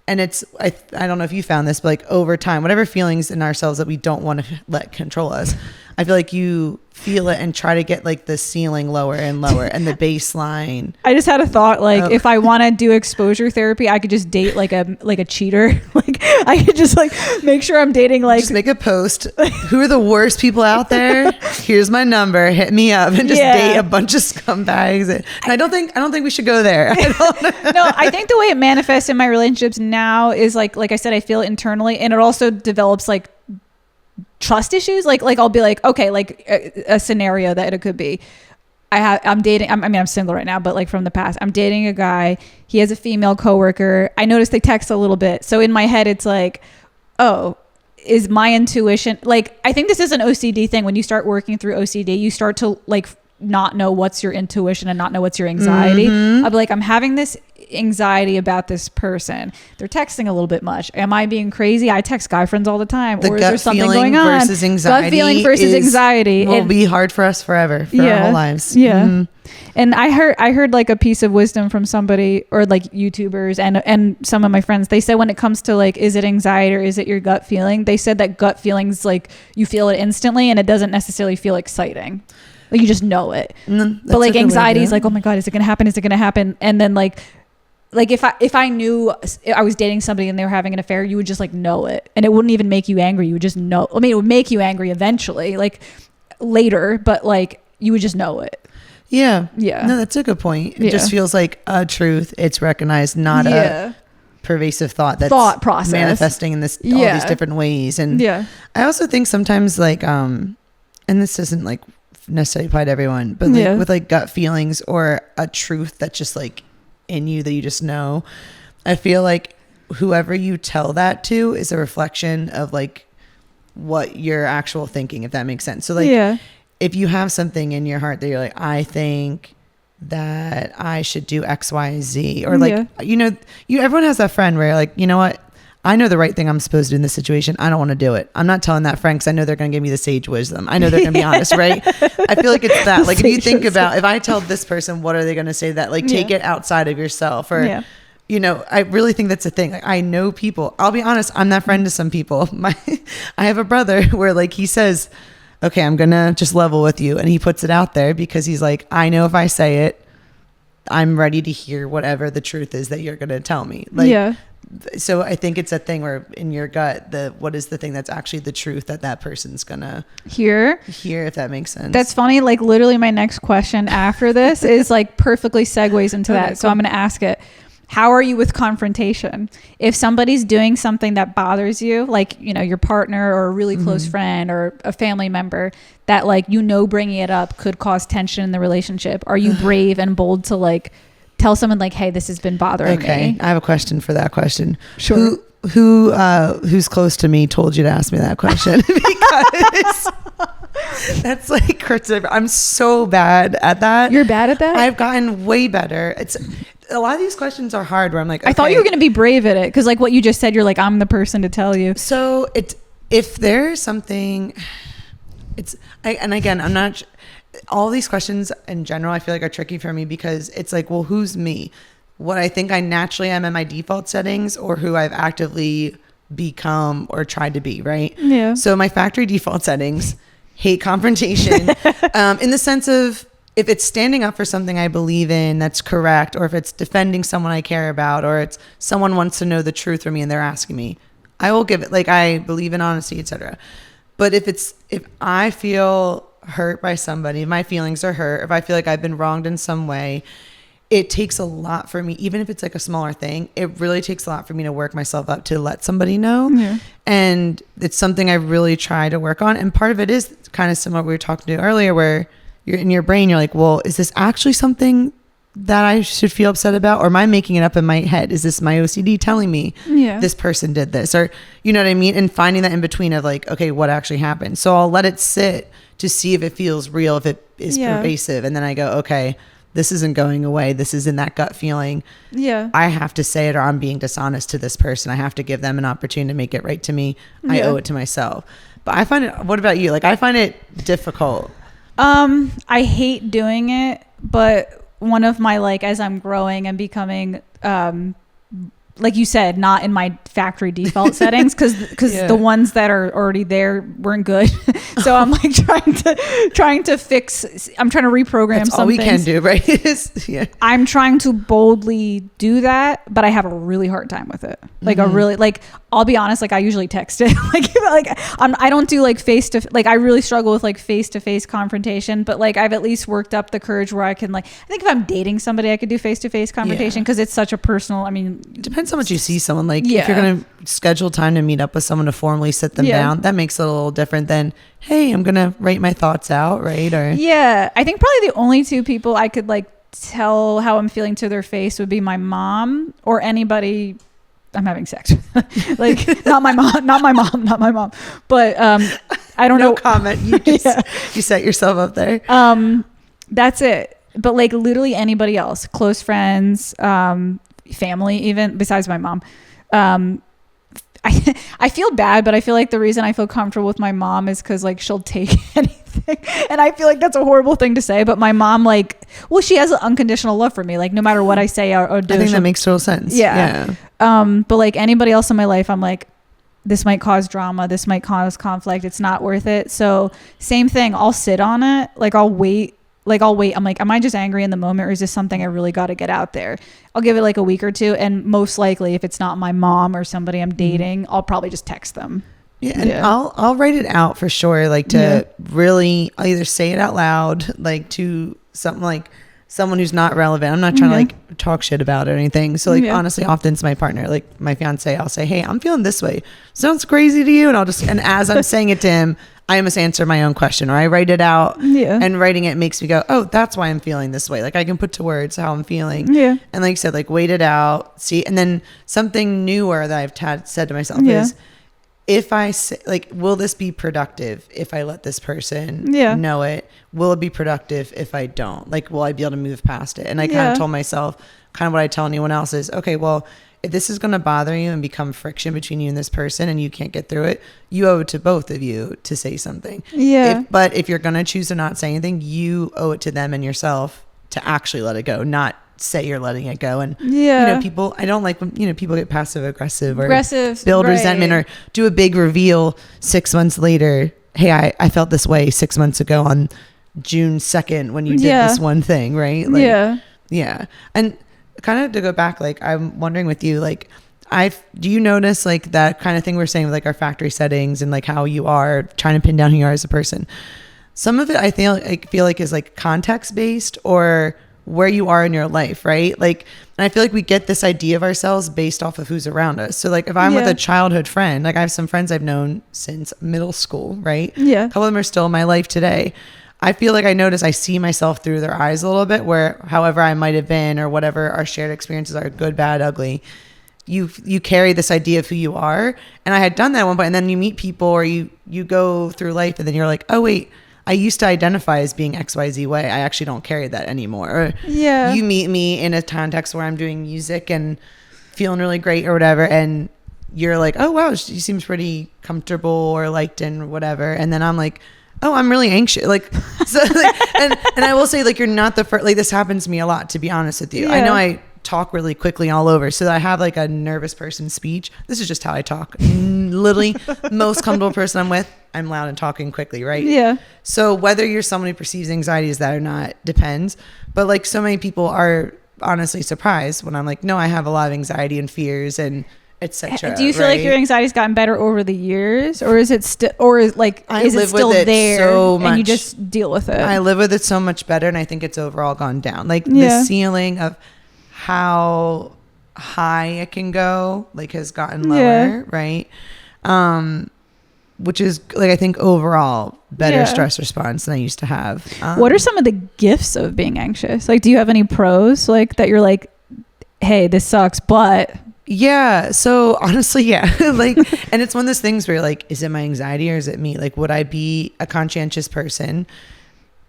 And it's, I don't know if you found this, but like over time, whatever feelings in ourselves that we don't want to let control us, I feel like you feel it and try to get like the ceiling lower and lower and the baseline. I just had a thought, like if I want to do exposure therapy, I could just date like a cheater. Like I could just like make sure I'm dating like, just make a post. Who are the worst people out there? Here's my number. Hit me up and just date a bunch of scumbags. And I don't think we should go there. No, I think the way it manifests in my relationships now is like I said, I feel it internally, and it also develops like trust issues. Like I'll be like, okay, like a scenario that it could be, I'm dating, I'm single right now, but like from the past, I'm dating a guy. He has a female coworker. I noticed they text a little bit. So in my head, it's like, oh, is my intuition, like, I think this is an OCD thing. When you start working through OCD, you start to like not know what's your intuition and not know what's your anxiety. I'll be like, I'm having this anxiety about this person. They're texting a little bit much. Am I being crazy? I text guy friends all the time. Or is there something going on? Versus anxiety. Gut feeling versus anxiety Will be hard for us forever, for our whole lives. Yeah. And I heard like a piece of wisdom from somebody, or like YouTubers and some of my friends. They said when it comes to like, is it anxiety or is it your gut feeling? They said that gut feelings, like you feel it instantly and it doesn't necessarily feel exciting. Like you just know it. But like anxiety is like, oh my God, is it going to happen? Is it going to happen? And then like if I knew I was dating somebody and they were having an affair, you would just like know it, and it wouldn't even make you angry. You would just know. I mean, it would make you angry eventually, like later, but like you would just know it. Yeah. Yeah. No, that's a good point. It just feels like a truth. It's recognized, not a pervasive thought process manifesting in this all these different ways. And I also think sometimes like and this doesn't like necessarily apply to everyone, but like with like gut feelings or a truth that's just like in you that you just know, I feel like whoever you tell that to is a reflection of like what you're actual thinking, if that makes sense. So like if you have something in your heart that you're like, I think that I should do X, Y, Z, or like everyone has that friend where you're like, you know what, I know the right thing I'm supposed to do in this situation. I don't want to do it. I'm not telling that friend because I know they're going to give me the sage wisdom. I know they're going to be honest, right? I feel like it's that. Like if you think about, if I tell this person, what are they going to say? That like take it outside of yourself, or I really think that's a thing. Like I know people. I'll be honest. I'm that friend to some people. I have a brother where like he says, "Okay, I'm gonna just level with you," and he puts it out there because he's like, I know if I say it, I'm ready to hear whatever the truth is that you're gonna tell me. Like, so I think it's a thing where in your gut, what is the thing that's actually the truth that person's gonna hear, if that makes sense. That's funny. Like literally my next question after this is like perfectly segues into that. So I'm going to ask it. How are you with confrontation? If somebody's doing something that bothers you, like, your partner or a really close friend or a family member that like, bringing it up could cause tension in the relationship. Are you brave and bold to like tell someone like, hey, this has been bothering me? I have a question for that question. Sure. Who's close to me told you to ask me that question? Because that's like, I'm so bad at that. You're bad at that? I've gotten way better. It's a lot of these questions are hard where I'm like, okay. I thought you were going to be brave at it. Because like what you just said, you're like, I'm the person to tell you. So if there's something, and again, I'm not, all these questions in general, I feel like are tricky for me because it's like, well, who's me? What I think I naturally am in my default settings, or who I've actively become or tried to be, right? Yeah. So my factory default settings, hate confrontation, in the sense of if it's standing up for something I believe in that's correct, or if it's defending someone I care about, or it's someone wants to know the truth from me and they're asking me, I will give it. Like I believe in honesty, etc. But if I feel hurt by somebody, my feelings are hurt, if I feel like I've been wronged in some way, it takes a lot for me, even if it's like a smaller thing, it really takes a lot for me to work myself up to let somebody know. Yeah. And it's something I really try to work on. And part of it is kind of similar to what we were talking to earlier, where you're in your brain, you're like, well, is this actually something that I should feel upset about? Or am I making it up in my head? Is this my OCD telling me this person did this? Or, you know what I mean? And finding that in between of like, okay, what actually happened? So I'll let it sit to see if it feels real, if it is pervasive. And then I go, okay, this isn't going away. This is in that gut feeling. Yeah. I have to say it, or I'm being dishonest to this person. I have to give them an opportunity to make it right to me. I owe it to myself. But I find it, what about you? Like, I find it difficult. I hate doing it, but one of my, like, as I'm growing and becoming, like you said, not in my factory default settings, because the ones that are already there weren't good. So I'm like trying to fix. I'm trying to reprogram. That's all we can do, right? I'm trying to boldly do that, but I have a really hard time with it. Like a really, like I'll be honest, like I usually text it. I don't do like I really struggle with like face-to-face confrontation, but like I've at least worked up the courage where I can like, I think if I'm dating somebody, I could do face-to-face confrontation because it's such a personal, it depends how much you see someone. Like if you're going to schedule time to meet up with someone to formally sit them down, that makes it a little different than, hey, I'm going to write my thoughts out. Right. Or I think probably the only two people I could like tell how I'm feeling to their face would be my mom or anybody I'm having sex with. Like not my mom, but I don't know. No comment. You just you set yourself up there. That's it. But like literally anybody else, close friends, family, even besides my mom. I feel bad, but I feel like the reason I feel comfortable with my mom is because like she'll take anything, and I feel like that's a horrible thing to say, but my mom she has an unconditional love for me, like no matter what I say or do. I think that makes total sense. But like anybody else in my life, I'm like, this might cause drama, this might cause conflict, it's not worth it. So same thing, I'll sit on it, I'll wait. I'm like, am I just angry in the moment, or is this something I really got to get out there? I'll give it like a week or two, and most likely if it's not my mom or somebody I'm dating, I'll probably just text them. I'll write it out for sure, really, I'll either say it out loud, like to something like someone who's not relevant. I'm not trying to like talk shit about it or anything. So honestly, often it's my partner, like my fiance, I'll say, hey, I'm feeling this way. Sounds crazy to you? And as I'm saying it to him, I must answer my own question, or I write it out, and writing it makes me go, oh, that's why I'm feeling this way. Like I can put to words how I'm feeling. And like you said, like wait it out, see. And then something newer that I've said to myself is, if I say, like, will this be productive if I let this person know it? Will it be productive if I don't? Like, will I be able to move past it? And I kind of told myself, kind of what I tell anyone else is, okay, well, if this is going to bother you and become friction between you and this person and you can't get through it, you owe it to both of you to say something. But if you're going to choose to not say anything, you owe it to them and yourself to actually let it go, not say you're letting it go. And people, I don't like when people get passive aggressive or build resentment or do a big reveal 6 months later. Hey, I felt this way 6 months ago on June 2nd when you did this one thing, right? And kind of to go back, like I'm wondering with you, like do you notice like that kind of thing we're saying with like our factory settings and like how you are trying to pin down who you are as a person? Some of it I feel like is like context based or where you are in your life, right? Like, and I feel like we get this idea of ourselves based off of who's around us. So like if I'm with a childhood friend, like I have some friends I've known since middle school, right? A couple of them are still in my life today. I feel like I see myself through their eyes a little bit, where however I might have been or whatever our shared experiences are, good, bad, ugly, you carry this idea of who you are. And I had done that at one point, and then you meet people or you go through life and then you're like, oh wait, I used to identify as being XYZ way. I actually don't carry that anymore. Or you meet me in a context where I'm doing music and feeling really great or whatever, and you're like, oh wow, she seems pretty comfortable or liked and whatever. And then I'm like, oh, I'm really anxious. Like, so, like and I will say, like, you're not the first, like, this happens to me a lot, to be honest with you. I know I talk really quickly all over. So I have like a nervous person speech. This is just how I talk. Literally most comfortable person I'm with, I'm loud and talking quickly, right? So whether you're someone who perceives anxiety as that or not depends. But like so many people are honestly surprised when I'm like, no, I have a lot of anxiety and fears and etc. Do you feel like your anxiety's gotten better over the years, or is it still, or is it still there so much, and you just deal with it? I live with it so much better, and I think it's overall gone down. Like the ceiling of how high it can go, like, has gotten lower, right? Which is like, I think overall better stress response than I used to have. What are some of the gifts of being anxious? Like, do you have any pros, like, that you're like, hey, this sucks, but... Yeah. So honestly, like, and it's one of those things where you're like, is it my anxiety or is it me? Like, would I be a conscientious person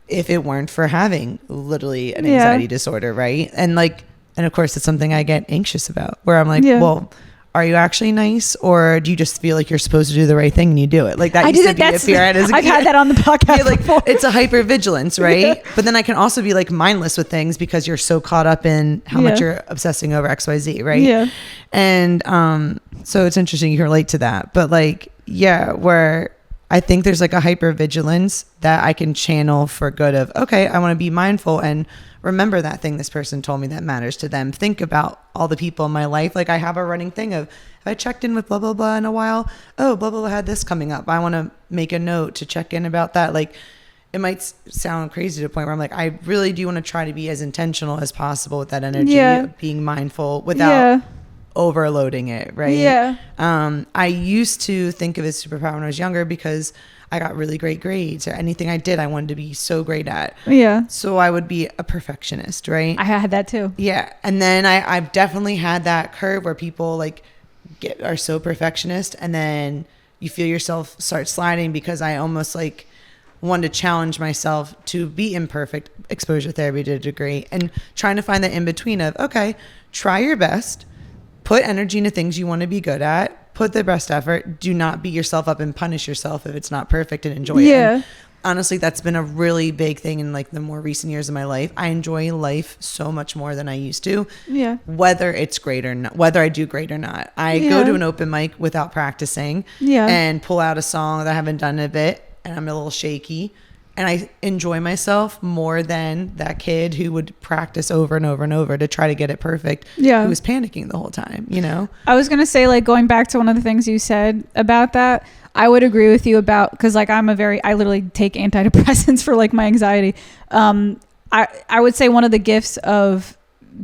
if it weren't for having literally an anxiety disorder? Right. And like, and of course it's something I get anxious about, where I'm like, well, are you actually nice, or do you just feel like you're supposed to do the right thing and you do it? Like, that used to be a fear I had as a kid. I've had that on the podcast like before. It's a hypervigilance, right? But then I can also be like mindless with things because you're so caught up in how much you're obsessing over XYZ, right? And so it's interesting you can relate to that. But like, where I think there's like a hypervigilance that I can channel for good of, okay, I want to be mindful and remember that thing this person told me that matters to them. Think about all the people in my life. Like I have a running thing of, if I checked in with blah, blah, blah in a while, oh, blah, blah, blah had this coming up. I want to make a note to check in about that. Like it might sound crazy to the point where I'm like, I really do want to try to be as intentional as possible with that energy, being mindful without overloading it, right? Yeah. I used to think of it as superpower when I was younger because I got really great grades, or anything I did I wanted to be so great at. Yeah. So I would be a perfectionist, right? I had that too. Yeah. And then I've definitely had that curve where people like are so perfectionist, and then you feel yourself start sliding, because I almost like wanted to challenge myself to be imperfect, exposure therapy to a degree, and trying to find that in between of, okay, try your best, put energy into things you want to be good at, put the best effort, do not beat yourself up and punish yourself if it's not perfect, and enjoy it. And honestly, that's been a really big thing in like the more recent years of my life. I enjoy life so much more than I used to. Yeah. Whether it's great or not, whether I do great or not. I go to an open mic without practicing and pull out a song that I haven't done in a bit, and I'm a little shaky, and I enjoy myself more than that kid who would practice over and over and over to try to get it perfect. Yeah. Who was panicking the whole time, you know? I was going to say, like, going back to one of the things you said about that, I would agree with you about, because like I literally take antidepressants for like my anxiety. I would say one of the gifts of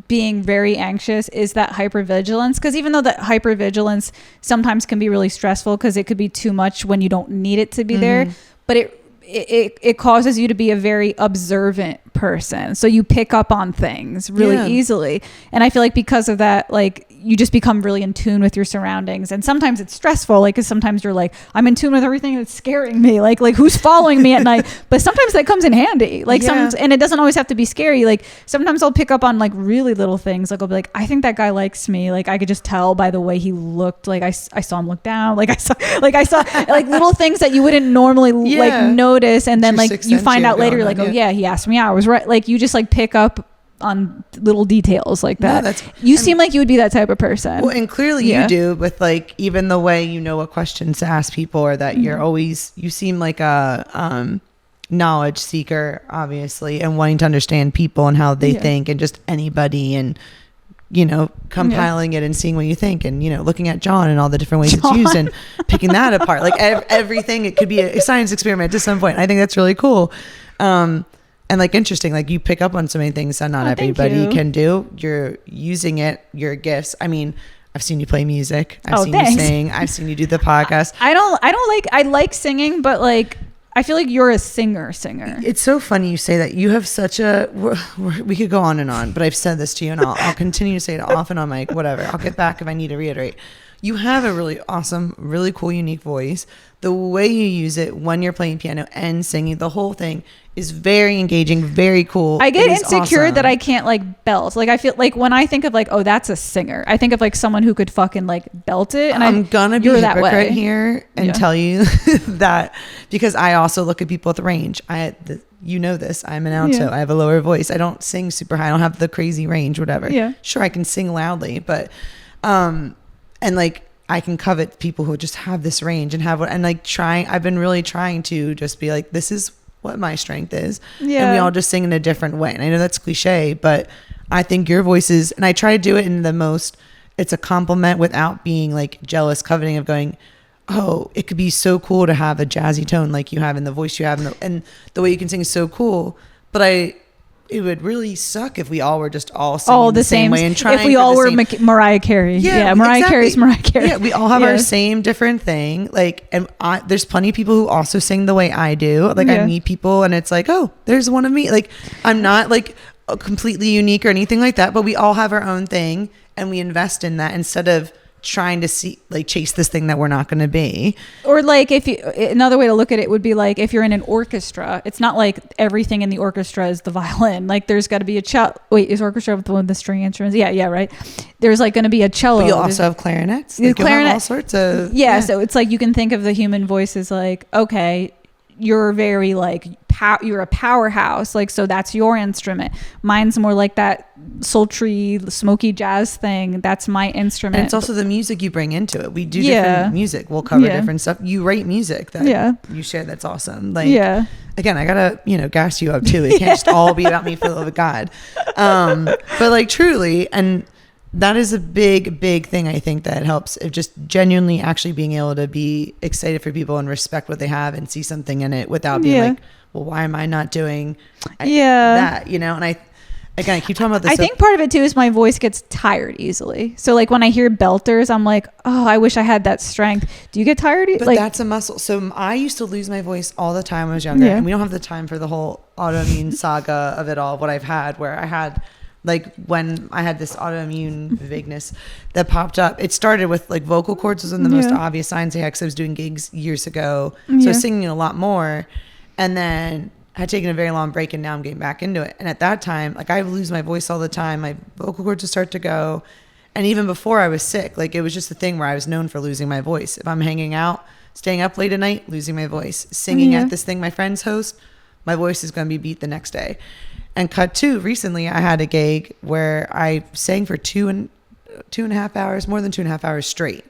being very anxious is that hypervigilance, because even though that hypervigilance sometimes can be really stressful because it could be too much when you don't need it to be there, but it causes you to be a very observant person, so you pick up on things really easily. And I feel like because of that, like you just become really in tune with your surroundings. And sometimes it's stressful, like, because sometimes you're like, I'm in tune with everything that's scaring me, like who's following me at night. But sometimes that comes in handy, like and it doesn't always have to be scary. Like sometimes I'll pick up on like really little things, like I'll be like, I think that guy likes me, like I could just tell by the way he looked, like I saw him look down, like I saw like little things that you wouldn't normally like notice, and then like you find out later, like, oh yeah, he asked me out, I was right. Like you just like pick up on little details like that. No, you seem like you would be that type of person. Well, and clearly you do, with like even the way you know what questions to ask people, or that you're always, you seem like a knowledge seeker, obviously, and wanting to understand people and how they think, and just anybody, and you know, compiling it and seeing what you think, and you know, looking at Jawn and all the different ways it's used and picking that apart, like everything. It could be a science experiment to some point. I think that's really cool. And like interesting, like you pick up on so many things that not everybody can do. You're using it, your gifts. I mean, I've seen you play music. I've seen you sing. I've seen you do the podcast. I like singing, but like I feel like you're a singer. It's so funny you say that. You have such a, we could go on and on, but I've said this to you, and I'll continue to say it off and on mic, whatever. I'll get back if I need to reiterate. You have a really awesome, really cool, unique voice. The way you use it when you're playing piano and singing, the whole thing is very engaging, very cool. I get insecure that I can't like belt. Like I feel like when I think of like, oh, that's a singer, I think of like someone who could fucking like belt it. And I'm gonna be a hypocrite here and tell you that, because I also look at people with range. You know this, I'm an alto. I have a lower voice. I don't sing super high. I don't have the crazy range, whatever. Yeah. Sure, I can sing loudly, but and like I can covet people who just have this range and I've been really trying to just be like, this is what my strength is. Yeah. And we all just sing in a different way. And I know that's cliche, but I think your voice is, and I try to do it in the most, it's a compliment without being like jealous, coveting of going, oh, it could be so cool to have a jazzy tone like you have in the voice you have, and the way you can sing is so cool. But it would really suck if we all were just all singing the same way and trying. If we all were Mariah Carey. Yeah, Mariah Carey's Mariah Carey. Yeah, we all have our same different thing. Like, and there's plenty of people who also sing the way I do. Like, I meet people and it's like, oh, there's one of me. Like, I'm not like completely unique or anything like that, but we all have our own thing, and we invest in that instead of trying to chase this thing that we're not going to be. Or like another way to look at it would be like, if you're in an orchestra, it's not like everything in the orchestra is the violin. Like there's got to be a cello. Wait, is orchestra with one of the string instruments? Yeah, right. There's like going to be a cello. But you also have clarinets. Like clarinet, all sorts of. Yeah, so it's like you can think of the human voice as like, okay, you're very like you're a powerhouse, like, so that's your instrument. Mine's more like that sultry, smoky jazz thing. That's my instrument. And it's also the music you bring into it. We do different music. We'll cover different stuff. You write music that you share. That's awesome. Like, again, I gotta, gas you up too. It can't just all be about me for the love of God. But like truly, and that is a big thing, I think, that helps of just genuinely actually being able to be excited for people and respect what they have and see something in it without being like, well, why am I not doing that? And I keep talking about this. I think part of it too is my voice gets tired easily. So like when I hear belters, I'm like, oh, I wish I had that strength. Do you get tired? But that's a muscle. So I used to lose my voice all the time when I was younger, and we don't have the time for the whole autoimmune saga of it all. What I've had, where I had, like, when I had this autoimmune vagueness that popped up, it started with like vocal cords was one of the most obvious signs I had, because I was doing gigs years ago. So I was singing a lot more, and then I had taken a very long break, and now I'm getting back into it. And at that time, like, I would lose my voice all the time. My vocal cords would start to go. And even before I was sick, like, it was just a thing where I was known for losing my voice. If I'm hanging out, staying up late at night, losing my voice. Singing at this thing my friends host, my voice is going to be beat the next day. And cut to recently, I had a gig where I sang for two and a half hours, more than 2.5 hours straight.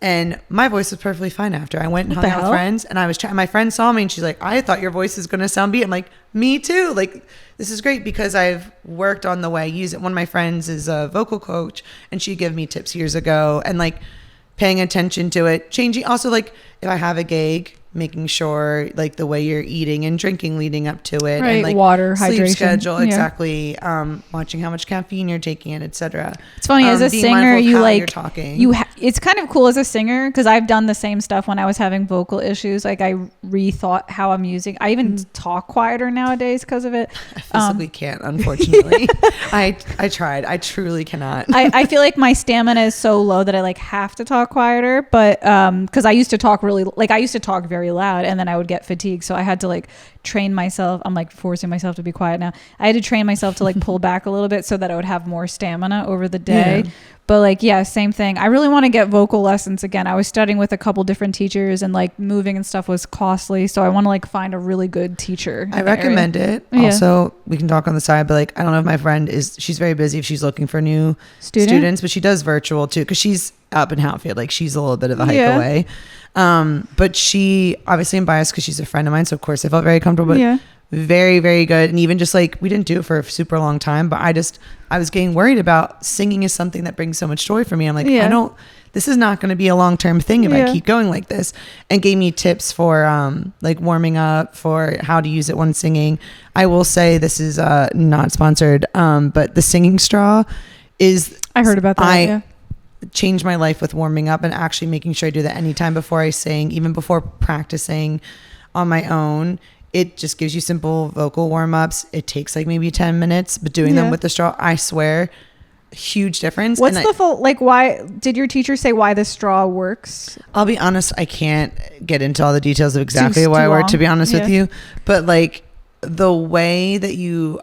And my voice was perfectly fine after. I went and hung out with friends, and I was my friend saw me, and she's like, I thought your voice is going to sound beat. I'm like, me too. Like, this is great, because I've worked on the way I use it. One of my friends is a vocal coach, and she gave me tips years ago, and like paying attention to it, changing. Also, like, if I have a gig, making sure like the way you're eating and drinking leading up to it, and like water, sleep hydration schedule, exactly. Watching how much caffeine you're taking in, etc. It's funny, as a singer, you like talking. It's kind of cool as a singer, because I've done the same stuff when I was having vocal issues. Like, I rethought how I'm using. I even talk quieter nowadays because of it. I physically can't, unfortunately. I tried. I truly cannot. I feel like my stamina is so low that I like have to talk quieter, but because I used to talk very loud, and then I would get fatigued, so I had to like train myself. I'm like forcing myself to be quiet now. I had to train myself to like pull back a little bit so that I would have more stamina over the day. But like, same thing. I really want to get vocal lessons again. I was studying with a couple different teachers, and like moving and stuff was costly, so I want to like find a really good teacher. I recommend it. Also, we can talk on the side, but like, I don't know if my friend she's very busy if she's looking for new students, but she does virtual too, because she's up in Hatfield. Like, she's a little bit of a hike away. But she, obviously I'm biased because she's a friend of mine, so of course I felt very comfortable, but very, very good. And even just like, we didn't do it for a super long time, but I was getting worried about singing is something that brings so much joy for me. I'm like, this is not going to be a long-term thing if I keep going like this, and gave me tips for like warming up, for how to use it when singing. I will say, this is not sponsored, but the singing straw is, I heard about that. Changed my life with warming up, and actually making sure I do that anytime before I sing, even before practicing on my own. It just gives you simple vocal warm-ups. It takes like maybe 10 minutes, but doing them with the straw, I swear, huge difference. What's the full, like, why did your teacher say why the straw works? I'll be honest, I can't get into all the details of exactly why it worked, to be honest with you, but like the way that you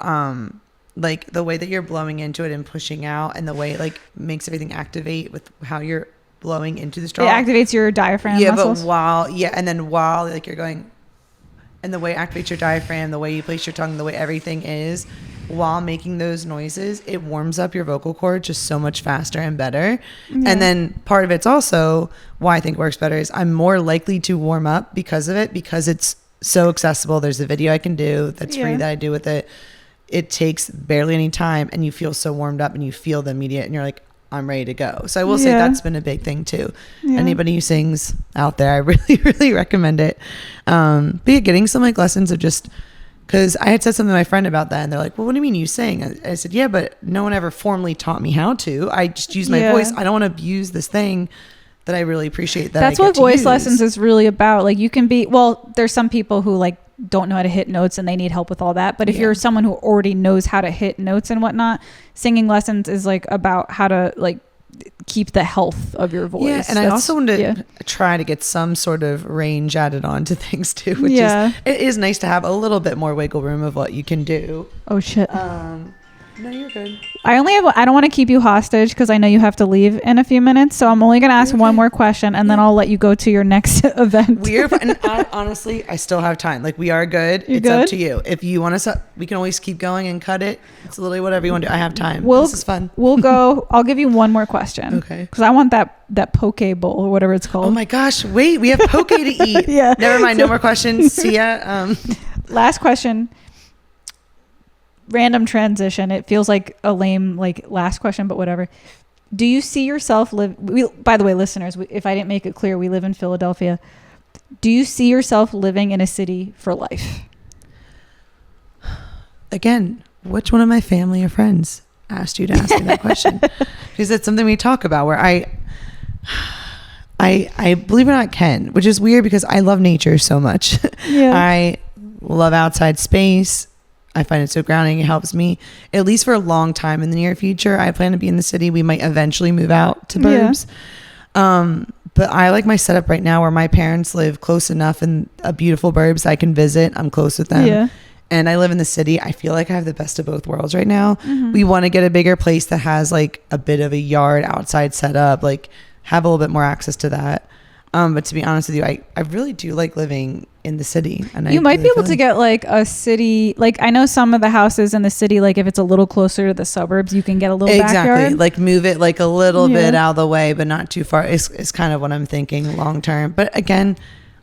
like the way that you're blowing into it and pushing out, and the way it like makes everything activate with how you're blowing into the straw. It activates your diaphragm muscles. But while like you're going, and the way it activates your diaphragm, the way you place your tongue, the way everything is, while making those noises, it warms up your vocal cord just so much faster and better. And then part of it's also why I think works better is I'm more likely to warm up because of it, because it's so accessible. There's a video I can do that's free that I do with it. It takes barely any time, and you feel so warmed up, and you feel the immediate, and you're like, I'm ready to go. So I will say that's been a big thing too. Anybody who sings out there, I really, really recommend it. But getting some like lessons of just, because I had said something to my friend about that, and they're like, well, what do you mean you sing? I said, yeah, but no one ever formally taught me how to. I just use my voice. I don't want to abuse this thing that I really appreciate. That's what voice lessons is really about. Like, you can be, well, there's some people who like don't know how to hit notes, and they need help with all that. But if you're someone who already knows how to hit notes and whatnot, singing lessons is like about how to like keep the health of your voice. Yeah, and I also want to try to get some sort of range added on to things too, which it is nice to have a little bit more wiggle room of what you can do. Oh shit. No, you're good. I don't want to keep you hostage because I know you have to leave in a few minutes. So I'm only going to ask one more question and then I'll let you go to your next event. And honestly, I still have time. Like, we are good. It's up to you. If you want to stop, we can always keep going and cut it. It's literally whatever you want to do. I have time. This is fun. We'll go. I'll give you one more question. Okay. Because I want that poke bowl or whatever it's called. Oh my gosh. Wait, we have poke to eat. Yeah. Never mind. No more questions. See ya. Last question. Random transition. It feels like a lame last question, but whatever. Do you see yourself by the way, listeners, if I didn't make it clear, we live in Philadelphia. Do you see yourself living in a city for life? Again, which one of my family or friends asked you to ask me that question? Because it's something we talk about where I believe it or not can, which is weird because I love nature so much. Yeah. I love outside space. I find it so grounding. It helps me, at least for a long time in the near future. I plan to be in the city. We might eventually move out to burbs. Yeah. But I like my setup right now where my parents live close enough in a beautiful burbs I can visit. I'm close with them. Yeah. And I live in the city. I feel like I have the best of both worlds right now. Mm-hmm. We want to get a bigger place that has like a bit of a yard outside setup, like have a little bit more access to that. But to be honest with you, I really do like living in the city. And you might be able to get like a city, like I know some of the houses in the city, like if it's a little closer to the suburbs, you can get a little backyard. Like move it like a little bit out of the way, but not too far. It's kind of what I'm thinking long term. But again,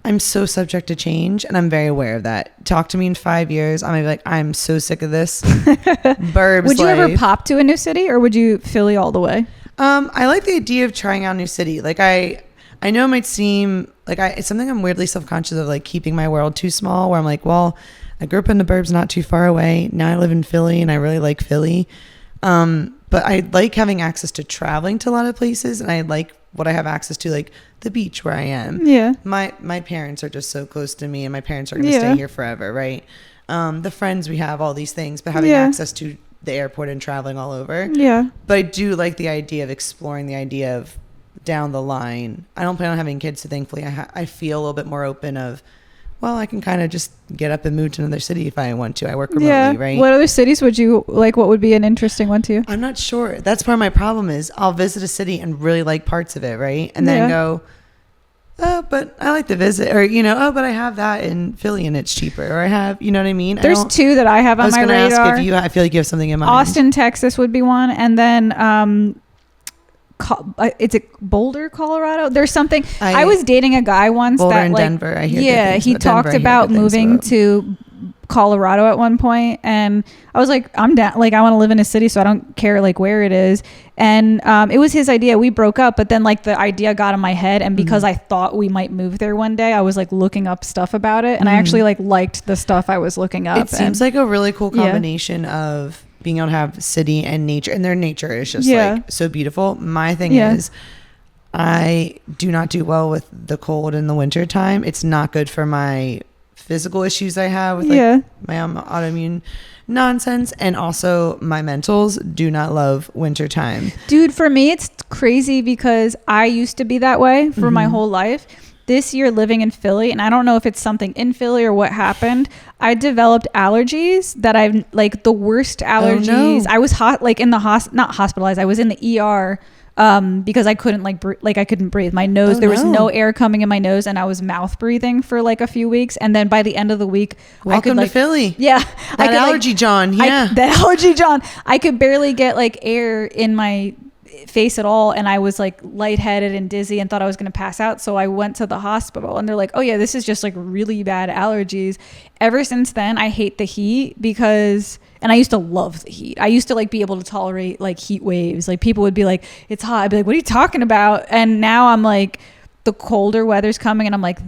I'm so subject to change and I'm very aware of that. Talk to me in 5 years. I'm gonna be like, I'm so sick of this. Burbs. Would you ever pop to a new city or would you Philly all the way? I like the idea of trying out a new city. Like I know it might seem like it's something I'm weirdly self-conscious of, like keeping my world too small, where I'm like, well, I grew up in the burbs not too far away. Now I live in Philly and I really like Philly. But I like having access to traveling to a lot of places, and I like what I have access to, like the beach where I am. Yeah. My parents are just so close to me and my parents are going to stay here forever. Right. The friends we have, all these things, but having access to the airport and traveling all over. Yeah. But I do like the idea of exploring the idea of down the line. I don't plan on having kids, so thankfully I feel a little bit more open of, well, I can kind of just get up and move to another city if I want to. I work remotely, right? What other cities would you like? What would be an interesting one to you? I'm not sure. That's part of my problem is I'll visit a city and really like parts of it, right? And then go, oh, but I like to visit, or oh, but I have that in Philly and it's cheaper, or I have, you know what I mean? There's two that I have on my radar. I was going to ask if I feel like you have something in mind. Austin, Texas would be one, and then it's Boulder, Colorado. There's something. I was dating a guy once Boulder that and like Denver. I hear he talked about moving to Colorado at one point, and I was like, I'm down. Like I want to live in a city, so I don't care like where it is. And it was his idea. We broke up, but then like the idea got in my head, and because I thought we might move there one day, I was like looking up stuff about it, and I actually like liked the stuff I was looking up. It seems like a really cool combination of being able to have city and nature, and their nature is just like so beautiful. My thing is I do not do well with the cold in the winter time. It's not good for my physical issues I have with like my autoimmune nonsense, and also my mentals do not love winter time. Dude, for me it's crazy because I used to be that way for my whole life. This year living in Philly, and I don't know if it's something in Philly or what happened, I developed allergies that I've like the worst allergies. I was not hospitalized. I was in the ER because I couldn't I couldn't breathe. My nose, there was no air coming in my nose, and I was mouth breathing for like a few weeks. And then by the end of the week, welcome to Philly. Yeah. That allergy, Jawn. Yeah. That allergy, Jawn. I could barely get like air in my face at all, and I was like lightheaded and dizzy and thought I was going to pass out, so I went to the hospital, and they're like, oh yeah, this is just like really bad allergies. Ever since then I hate the heat and I used to love the heat. I used to like be able to tolerate like heat waves. Like people would be like, it's hot. I'd be like, what are you talking about? And now I'm like, the colder weather's coming, and I'm like,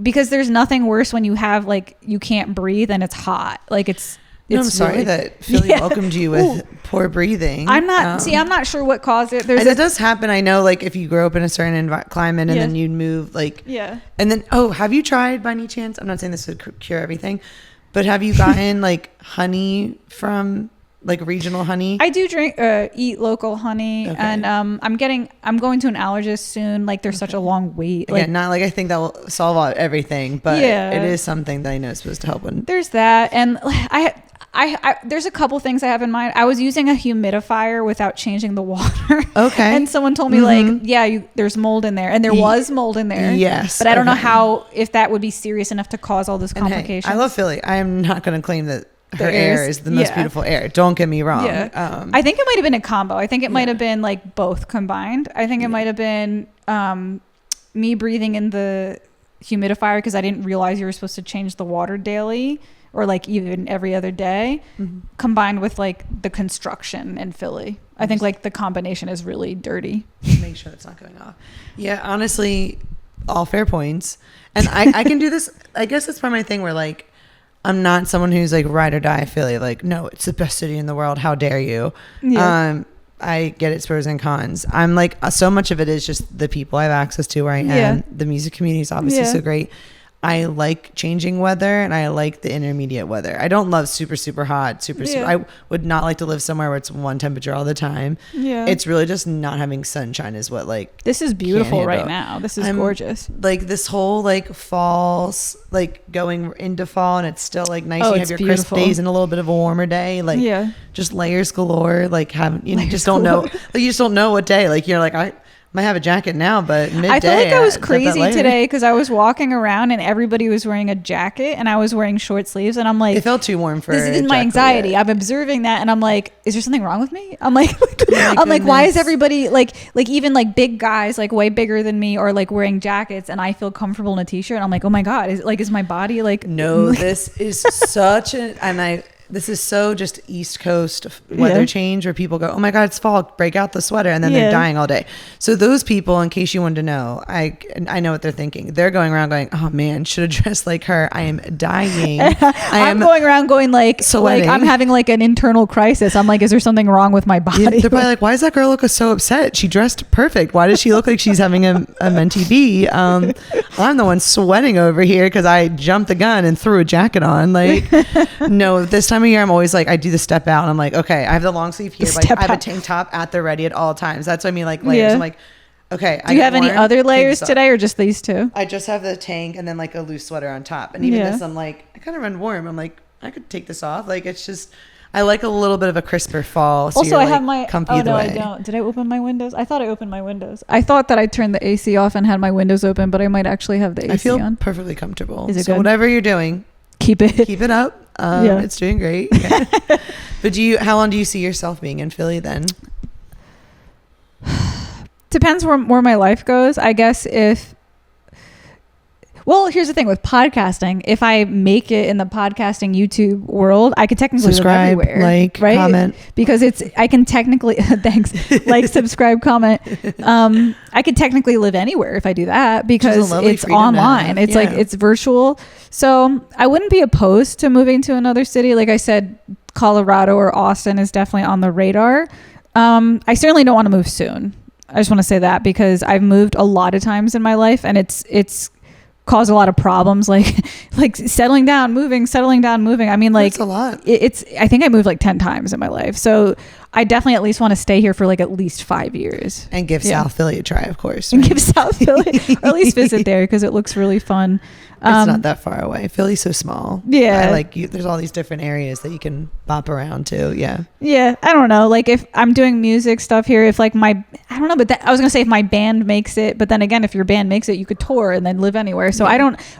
because there's nothing worse when you have like you can't breathe and it's hot. Like I'm sorry that Philly welcomed you with poor breathing. I'm not sure what caused it. That does happen. I know, like if you grow up in a certain climate and then you'd move, like and then have you tried by any chance? I'm not saying this would cure everything, but have you gotten like honey from like regional honey? I do eat local honey, and I'm going to an allergist soon. Like there's such a long wait. Like, not like I think that will solve everything, but it is something that I know is supposed to help. There's that, and I there's a couple things I have in mind. I was using a humidifier without changing the water. Okay. And someone told me like, yeah, there's mold in there, and there was mold in there. Yes. But I don't know if that would be serious enough to cause all this complications. Hey, I love Philly. I am not going to claim that her air is the most beautiful air. Don't get me wrong. Yeah. I think it might have been a combo. I think it might have been like both combined. I think it might have been me breathing in the humidifier because I didn't realize you were supposed to change the water daily or like even every other day, combined with like the construction in Philly. I think like the combination is really dirty. Make sure it's not going off. Yeah, honestly, all fair points. And I can do this. I guess that's part of my thing where like, I'm not someone who's like ride or die Philly. Like, no, it's the best city in the world. How dare you? Yeah. I get its pros and cons. I'm like, so much of it is just the people I have access to where I am. Yeah. The music community is obviously so great. I like changing weather and I like the intermediate weather. I don't love super, super hot, super. I would not like to live somewhere where it's one temperature all the time. Yeah. It's really just not having sunshine is what like. This is beautiful right now. This is gorgeous. Like this whole like fall, like going into fall and it's still like nice. You have your crisp days and a little bit of a warmer day. Like just layers galore. Like just don't know. Like you just don't know what day. Like you're like I might have a jacket now, but midday. I feel like I was crazy today because I was walking around and everybody was wearing a jacket and I was wearing short sleeves and I'm like, it felt too warm for this is my anxiety. I'm observing that and I'm like, is there something wrong with me? I'm like, like, why is everybody like even like big guys like way bigger than me or like wearing jackets and I feel comfortable in a t-shirt? And I'm like, oh my god, is my body like? No, this is such this is so just East Coast weather change where people go, oh my God, it's fall, break out the sweater. And then they're dying all day. So those people, in case you wanted to know, I know what they're thinking. They're going around going, oh man, should have dressed like her. I am dying. I'm going around going like, sweating. Like I'm having like an internal crisis. I'm like, is there something wrong with my body? Yeah, they're probably like, why does that girl look so upset? She dressed perfect. Why does she look like she's having a mentee bee? I'm the one sweating over here because I jumped the gun and threw a jacket on. Like, no, this time of year, I'm always like, I do the step out and I'm like, okay, I have the long sleeve here, but I have a tank top at the ready at all times. That's what I mean, like layers. I'm like, okay. Do you have any other layers today or just these two? I just have the tank and then like a loose sweater on top. And even this, I'm like, I kind of run warm. I'm like, I could take this off. Like, it's just, I like a little bit of a crisper fall. So also, I have my comfy I don't. Did I open my windows? I thought I opened my windows. I thought that I turned the AC off and had my windows open, but I might actually have the AC on. I feel perfectly comfortable. Is it so good? Whatever you're doing, keep it up. It's doing great. But how long do you see yourself being in Philly then? Depends where my life goes. I guess well, here's the thing with podcasting. If I make it in the podcasting YouTube world, I could technically subscribe, live everywhere. Like, right? Comment. Because I can technically, thanks, like, subscribe, comment. I could technically live anywhere if I do that because it's online. It's like, it's virtual. So I wouldn't be opposed to moving to another city. Like I said, Colorado or Austin is definitely on the radar. I certainly don't want to move soon. I just want to say that because I've moved a lot of times in my life and it's caused a lot of problems, like settling down, moving. I mean, like, that's a lot. I think I moved like 10 times in my life. So I definitely at least want to stay here for like at least 5 years. And give South Philly a try, of course. Right? And give South Philly, or at least visit there because it looks really fun. It's not that far away. Philly's so small. Yeah. There's all these different areas that you can bop around to. Yeah. Yeah. I don't know. Like if I'm doing music stuff here, if like I don't know, but I was going to say if my band makes it, but then again, if your band makes it, you could tour and then live anywhere. So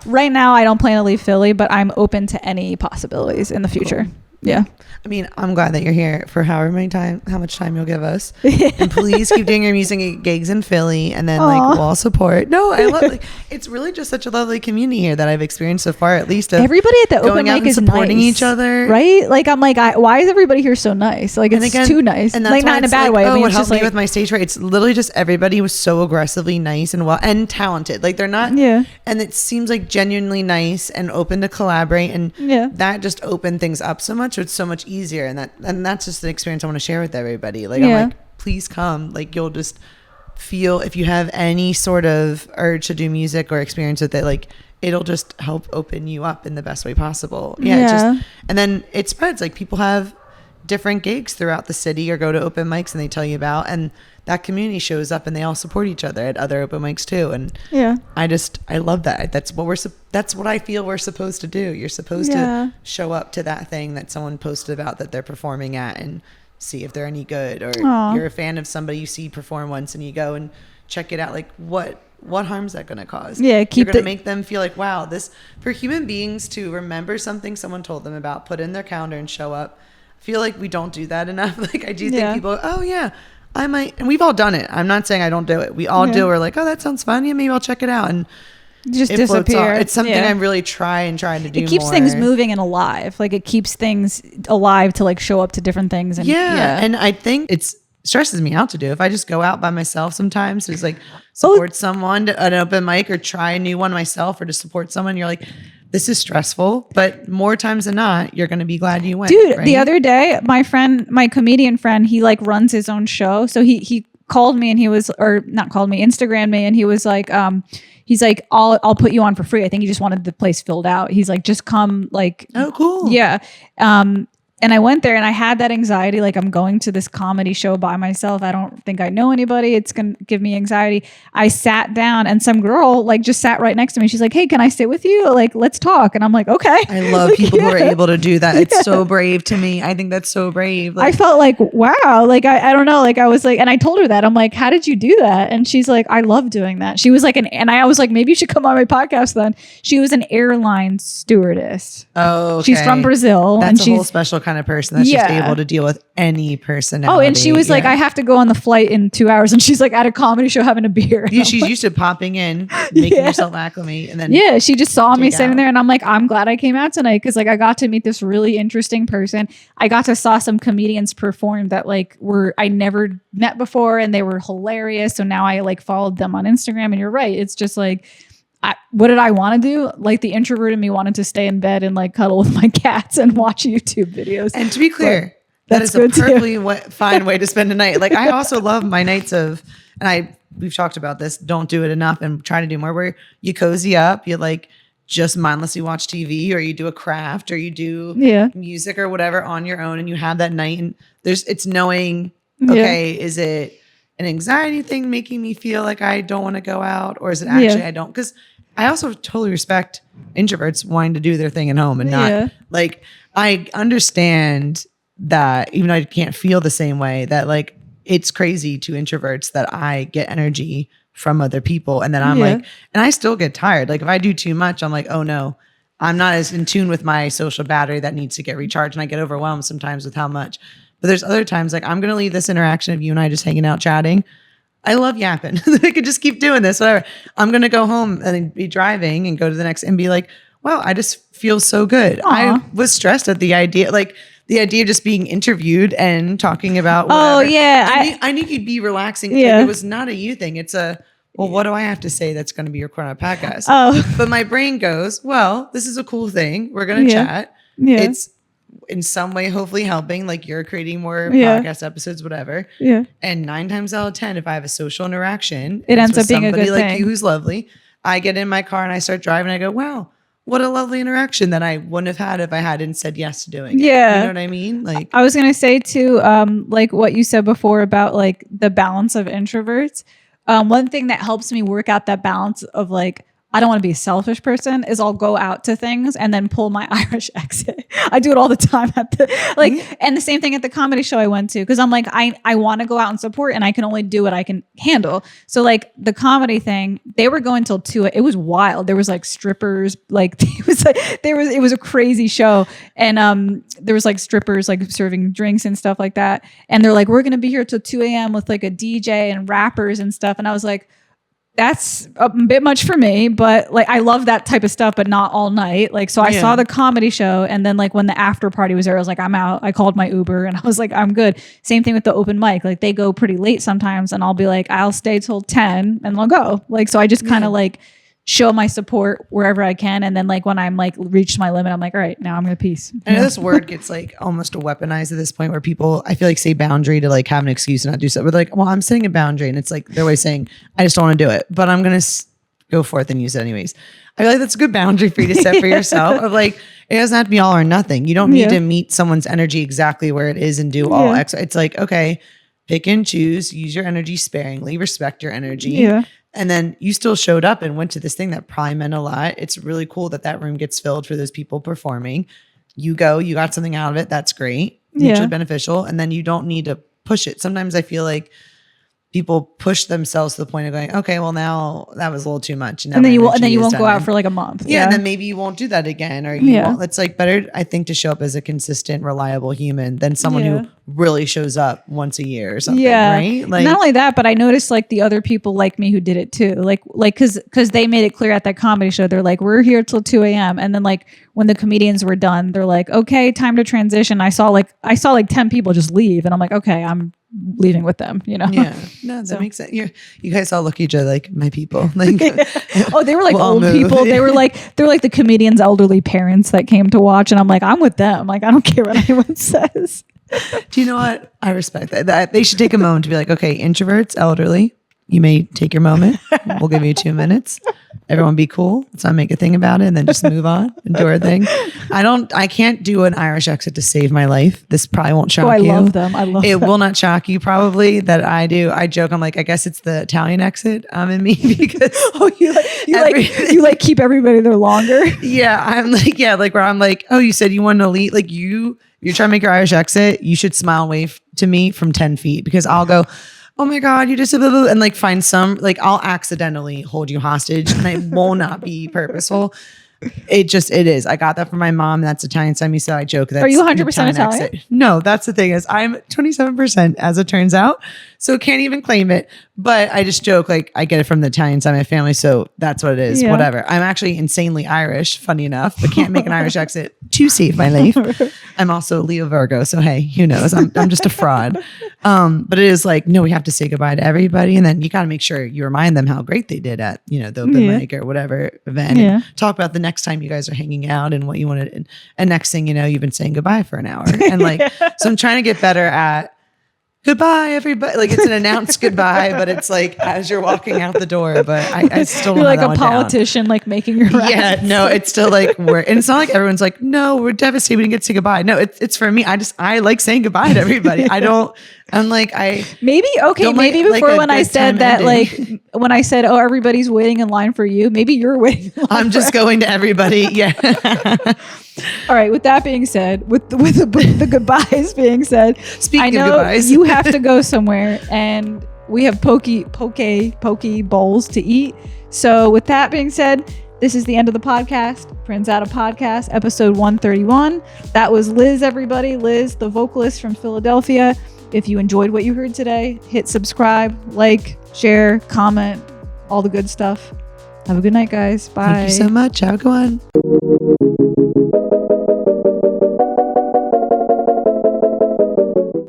right now I don't plan to leave Philly, but I'm open to any possibilities in the future. Cool. Yeah. I mean, I'm glad that you're here for how much time you'll give us. And please keep doing your music gigs in Philly and then like we'll all support. No, I love it's really just such a lovely community here that I've experienced so far, at least. Everybody at the open mic is supporting nice, each other. Right? Like I'm like, why is everybody here so nice? Like it's too nice. And that's like not in a bad way. I mean, what helped me with my Stage Fright, it's literally just everybody was so aggressively nice and well and talented. Like they're not and it seems like genuinely nice and open to collaborate and that just opened things up so much. It's so much easier and that's just an experience I want to share with everybody. Like I'm like, please come. Like you'll just feel if you have any sort of urge to do music or experience with it, like it'll just help open you up in the best way possible. And then it spreads. Like people have different gigs throughout the city or go to open mics and they tell you about, and that community shows up and they all support each other at other open mics too. And I love that. That's what I feel we're supposed to do. You're supposed to show up to that thing that someone posted about that they're performing at and see if they're any good, or you're a fan of somebody you see perform once and you go and check it out. Like what harm's that going to cause? Yeah. You're going to make them feel like, wow, this, for human beings to remember something someone told them about, put in their calendar and show up. I feel like we don't do that enough. Like I do think people, oh yeah, I might, and we've all done it. I'm not saying I don't do it. We all do. We're like, oh, that sounds fun. Yeah, maybe I'll check it out. And just disappear. It's something I'm really trying to do. It keeps things moving and alive. Like it keeps things alive to like show up to different things. And and I think it stresses me out to do. If I just go out by myself sometimes, it's like support someone at an open mic or try a new one myself or to support someone. You're like, this is stressful, but more times than not, you're going to be glad you went. Dude, the other day, my comedian friend, he like runs his own show. So he called me and he was, or not called me, Instagrammed me, and he was like, he's like, I'll put you on for free. I think he just wanted the place filled out. He's like, just come, like, oh, cool. Yeah. And I went there and I had that anxiety. Like I'm going to this comedy show by myself. I don't think I know anybody. It's going to give me anxiety. I sat down and some girl like just sat right next to me. She's like, hey, can I sit with you? Like, let's talk. And I'm like, okay. I love people who are able to do that. It's so brave to me. I think that's so brave. Like, I felt like, wow. Like, I don't know. Like I was like, and I told her that. I'm like, how did you do that? And she's like, I love doing that. She was like, and I was like, maybe you should come on my podcast then. She was an airline stewardess. Oh, okay. She's from Brazil. That's a whole special kind of person that's just able to deal with any personality. Oh, and she was like, I have to go on the flight in 2 hours, and she's like at a comedy show having a beer. Yeah, she's used to popping in, making herself acclimate, and then she just saw me sitting there, and I'm like, I'm glad I came out tonight because like I got to meet this really interesting person. I got to saw some comedians perform that like I never met before, and they were hilarious. So now I like followed them on Instagram, and you're right, it's just like, what did I want to do? Like the introvert in me wanted to stay in bed and like cuddle with my cats and watch YouTube videos. And to be clear, that is a perfectly fine way to spend a night. Like I also love my nights of, and we've talked about this, don't do it enough and try to do more, where you cozy up, you like just mindlessly watch TV, or you do a craft, or you do music or whatever on your own, and you have that night, and it's knowing, okay, is it an anxiety thing making me feel like I don't want to go out, or is it actually I don't? Because I also totally respect introverts wanting to do their thing at home and not like, I understand that even though I can't feel the same way, that like it's crazy to introverts that I get energy from other people, and then I'm like, and I still get tired. Like if I do too much, I'm like, oh no, I'm not as in tune with my social battery that needs to get recharged, and I get overwhelmed sometimes with how much. But there's other times like I'm going to leave this interaction of you and I just hanging out chatting. I love yapping. I could just keep doing this, whatever. I'm going to go home and be driving and go to the next and be like, wow, I just feel so good. Aww. I was stressed at the idea, like the idea of just being interviewed and talking about whatever. Oh yeah. I knew you'd be relaxing. Yeah. It was not a you thing. It's a, well, what do I have to say that's going to be your podcast? Oh. But my brain goes, well, this is a cool thing. We're going to chat. Yeah. It's in some way hopefully helping, like you're creating more podcast episodes, whatever. Yeah. And 9 times out of 10, if I have a social interaction, it ends up being a good somebody like thing. You who's lovely. I get in my car and I start driving. I go, wow, what a lovely interaction that I wouldn't have had if I hadn't said yes to doing it. Yeah. You know what I mean? Like I was going to say too, like what you said before about like the balance of introverts. One thing that helps me work out that balance of like, I don't want to be a selfish person is I'll go out to things and then pull my Irish exit. I do it all the time at the and the same thing at the comedy show I went to. Cause I'm like, I want to go out and support and I can only do what I can handle. So like the comedy thing, they were going till 2. It was wild. There was like strippers, like it was a crazy show. And there was like strippers like serving drinks and stuff like that. And they're like, we're going to be here till 2 a.m. with like a DJ and rappers and stuff. And I was like, that's a bit much for me, but like I love that type of stuff, but not all night. Like, so I saw the comedy show, and then like when the after party was there, I was like, I'm out. I called my Uber and I was like, I'm good. Same thing with the open mic. Like they go pretty late sometimes, and I'll be like, I'll stay till 10 and I'll go. Like, so I just kind of like show my support wherever I can. And then like when I'm like reached my limit, I'm like, all right, now I'm going to peace. I know this word gets like almost weaponized at this point where people, I feel like say boundary to like have an excuse and not do something. But like, well, I'm setting a boundary, and it's like their way of saying, I just don't want to do it, but I'm going to go forth and use it anyways. I feel like that's a good boundary for you to set for yourself of like, it doesn't have to be all or nothing. You don't need to meet someone's energy exactly where it is and do all X. It's like, okay, pick and choose, use your energy sparingly, respect your energy. Yeah. And then you still showed up and went to this thing that probably meant a lot. It's really cool that room gets filled for those people performing. You go, you got something out of it. That's great. Mutually beneficial. And then you don't need to push it. Sometimes I feel like people push themselves to the point of going, okay, well now that was a little too much. And then you won't go out for like a month. Yeah. And then maybe you won't do that again. Or you won't. It's like better, I think, to show up as a consistent, reliable human than someone who really shows up once a year or something. Yeah. Right. Like, not only that, but I noticed like the other people like me who did it too. Like, cause they made it clear at that comedy show, they're like, we're here till 2 a.m. And then like when the comedians were done, they're like, okay, time to transition. I saw like 10 people just leave. And I'm like, okay, I'm leaving with them, you know? Yeah. No, that makes sense. You guys all look at each other like my people. Like, oh, they were like old people. They were like the comedians' elderly parents that came to watch. And I'm like, I'm with them. Like, I don't care what anyone says. Do you know what? I respect that. They should take a moment to be like, okay, introverts, elderly, you may take your moment. We'll give you 2 minutes. Everyone be cool. Let's not make a thing about it and then just move on and do our thing. I can't do an Irish accent to save my life. This probably won't shock you. I love them. It will not shock you probably that I do. I joke. I'm like, I guess it's the Italian accent in me because you keep everybody there longer. Yeah. I'm like, like where I'm like, oh, you said you want to lead, like you're trying to make your Irish accent. You should smile and wave to me from 10 feet because I'll go, oh my God, you just, and like find some, like I'll accidentally hold you hostage and it will not be purposeful. It is. I got that from my mom. That's Italian semi, so I joke. That's Are you 100% Italian? No, that's the thing is I'm 27% as it turns out. So can't even claim it. But I just joke like I get it from the Italian side of my family. So that's what it is. Yeah. Whatever. I'm actually insanely Irish, funny enough, but can't make an Irish accent to save my life. I'm also Leo Virgo. So hey, who knows? I'm just a fraud. But it is like, no, we have to say goodbye to everybody. And then you got to make sure you remind them how great they did at, the open mic or whatever event. And talk about the next time you guys are hanging out and what you wanted. And next thing you know, you've been saying goodbye for an hour. And like, so I'm trying to get better at goodbye, everybody. Like it's an announced goodbye, but it's like as you're walking out the door. But I still you're like a politician, like making your rounds. Yeah, no, it's still like and it's not like everyone's like, no, we're devastated, we didn't get to say goodbye. No, it's for me. I like saying goodbye to everybody. Maybe before when I said that, like when I said, oh, everybody's waiting in line for you, maybe you're waiting. I'm just going to everybody. Yeah. All right. With that being said, with the goodbyes being said, speaking of goodbyes, you have to go somewhere, and we have poke bowls to eat. So with that being said, this is the end of the podcast, Pranzata Podcast, episode 131. That was Liz, everybody. Liz, the vocalist from Philadelphia. If you enjoyed what you heard today, hit subscribe, like, share, comment, all the good stuff. Have a good night, guys. Bye. Thank you so much. Have a good one.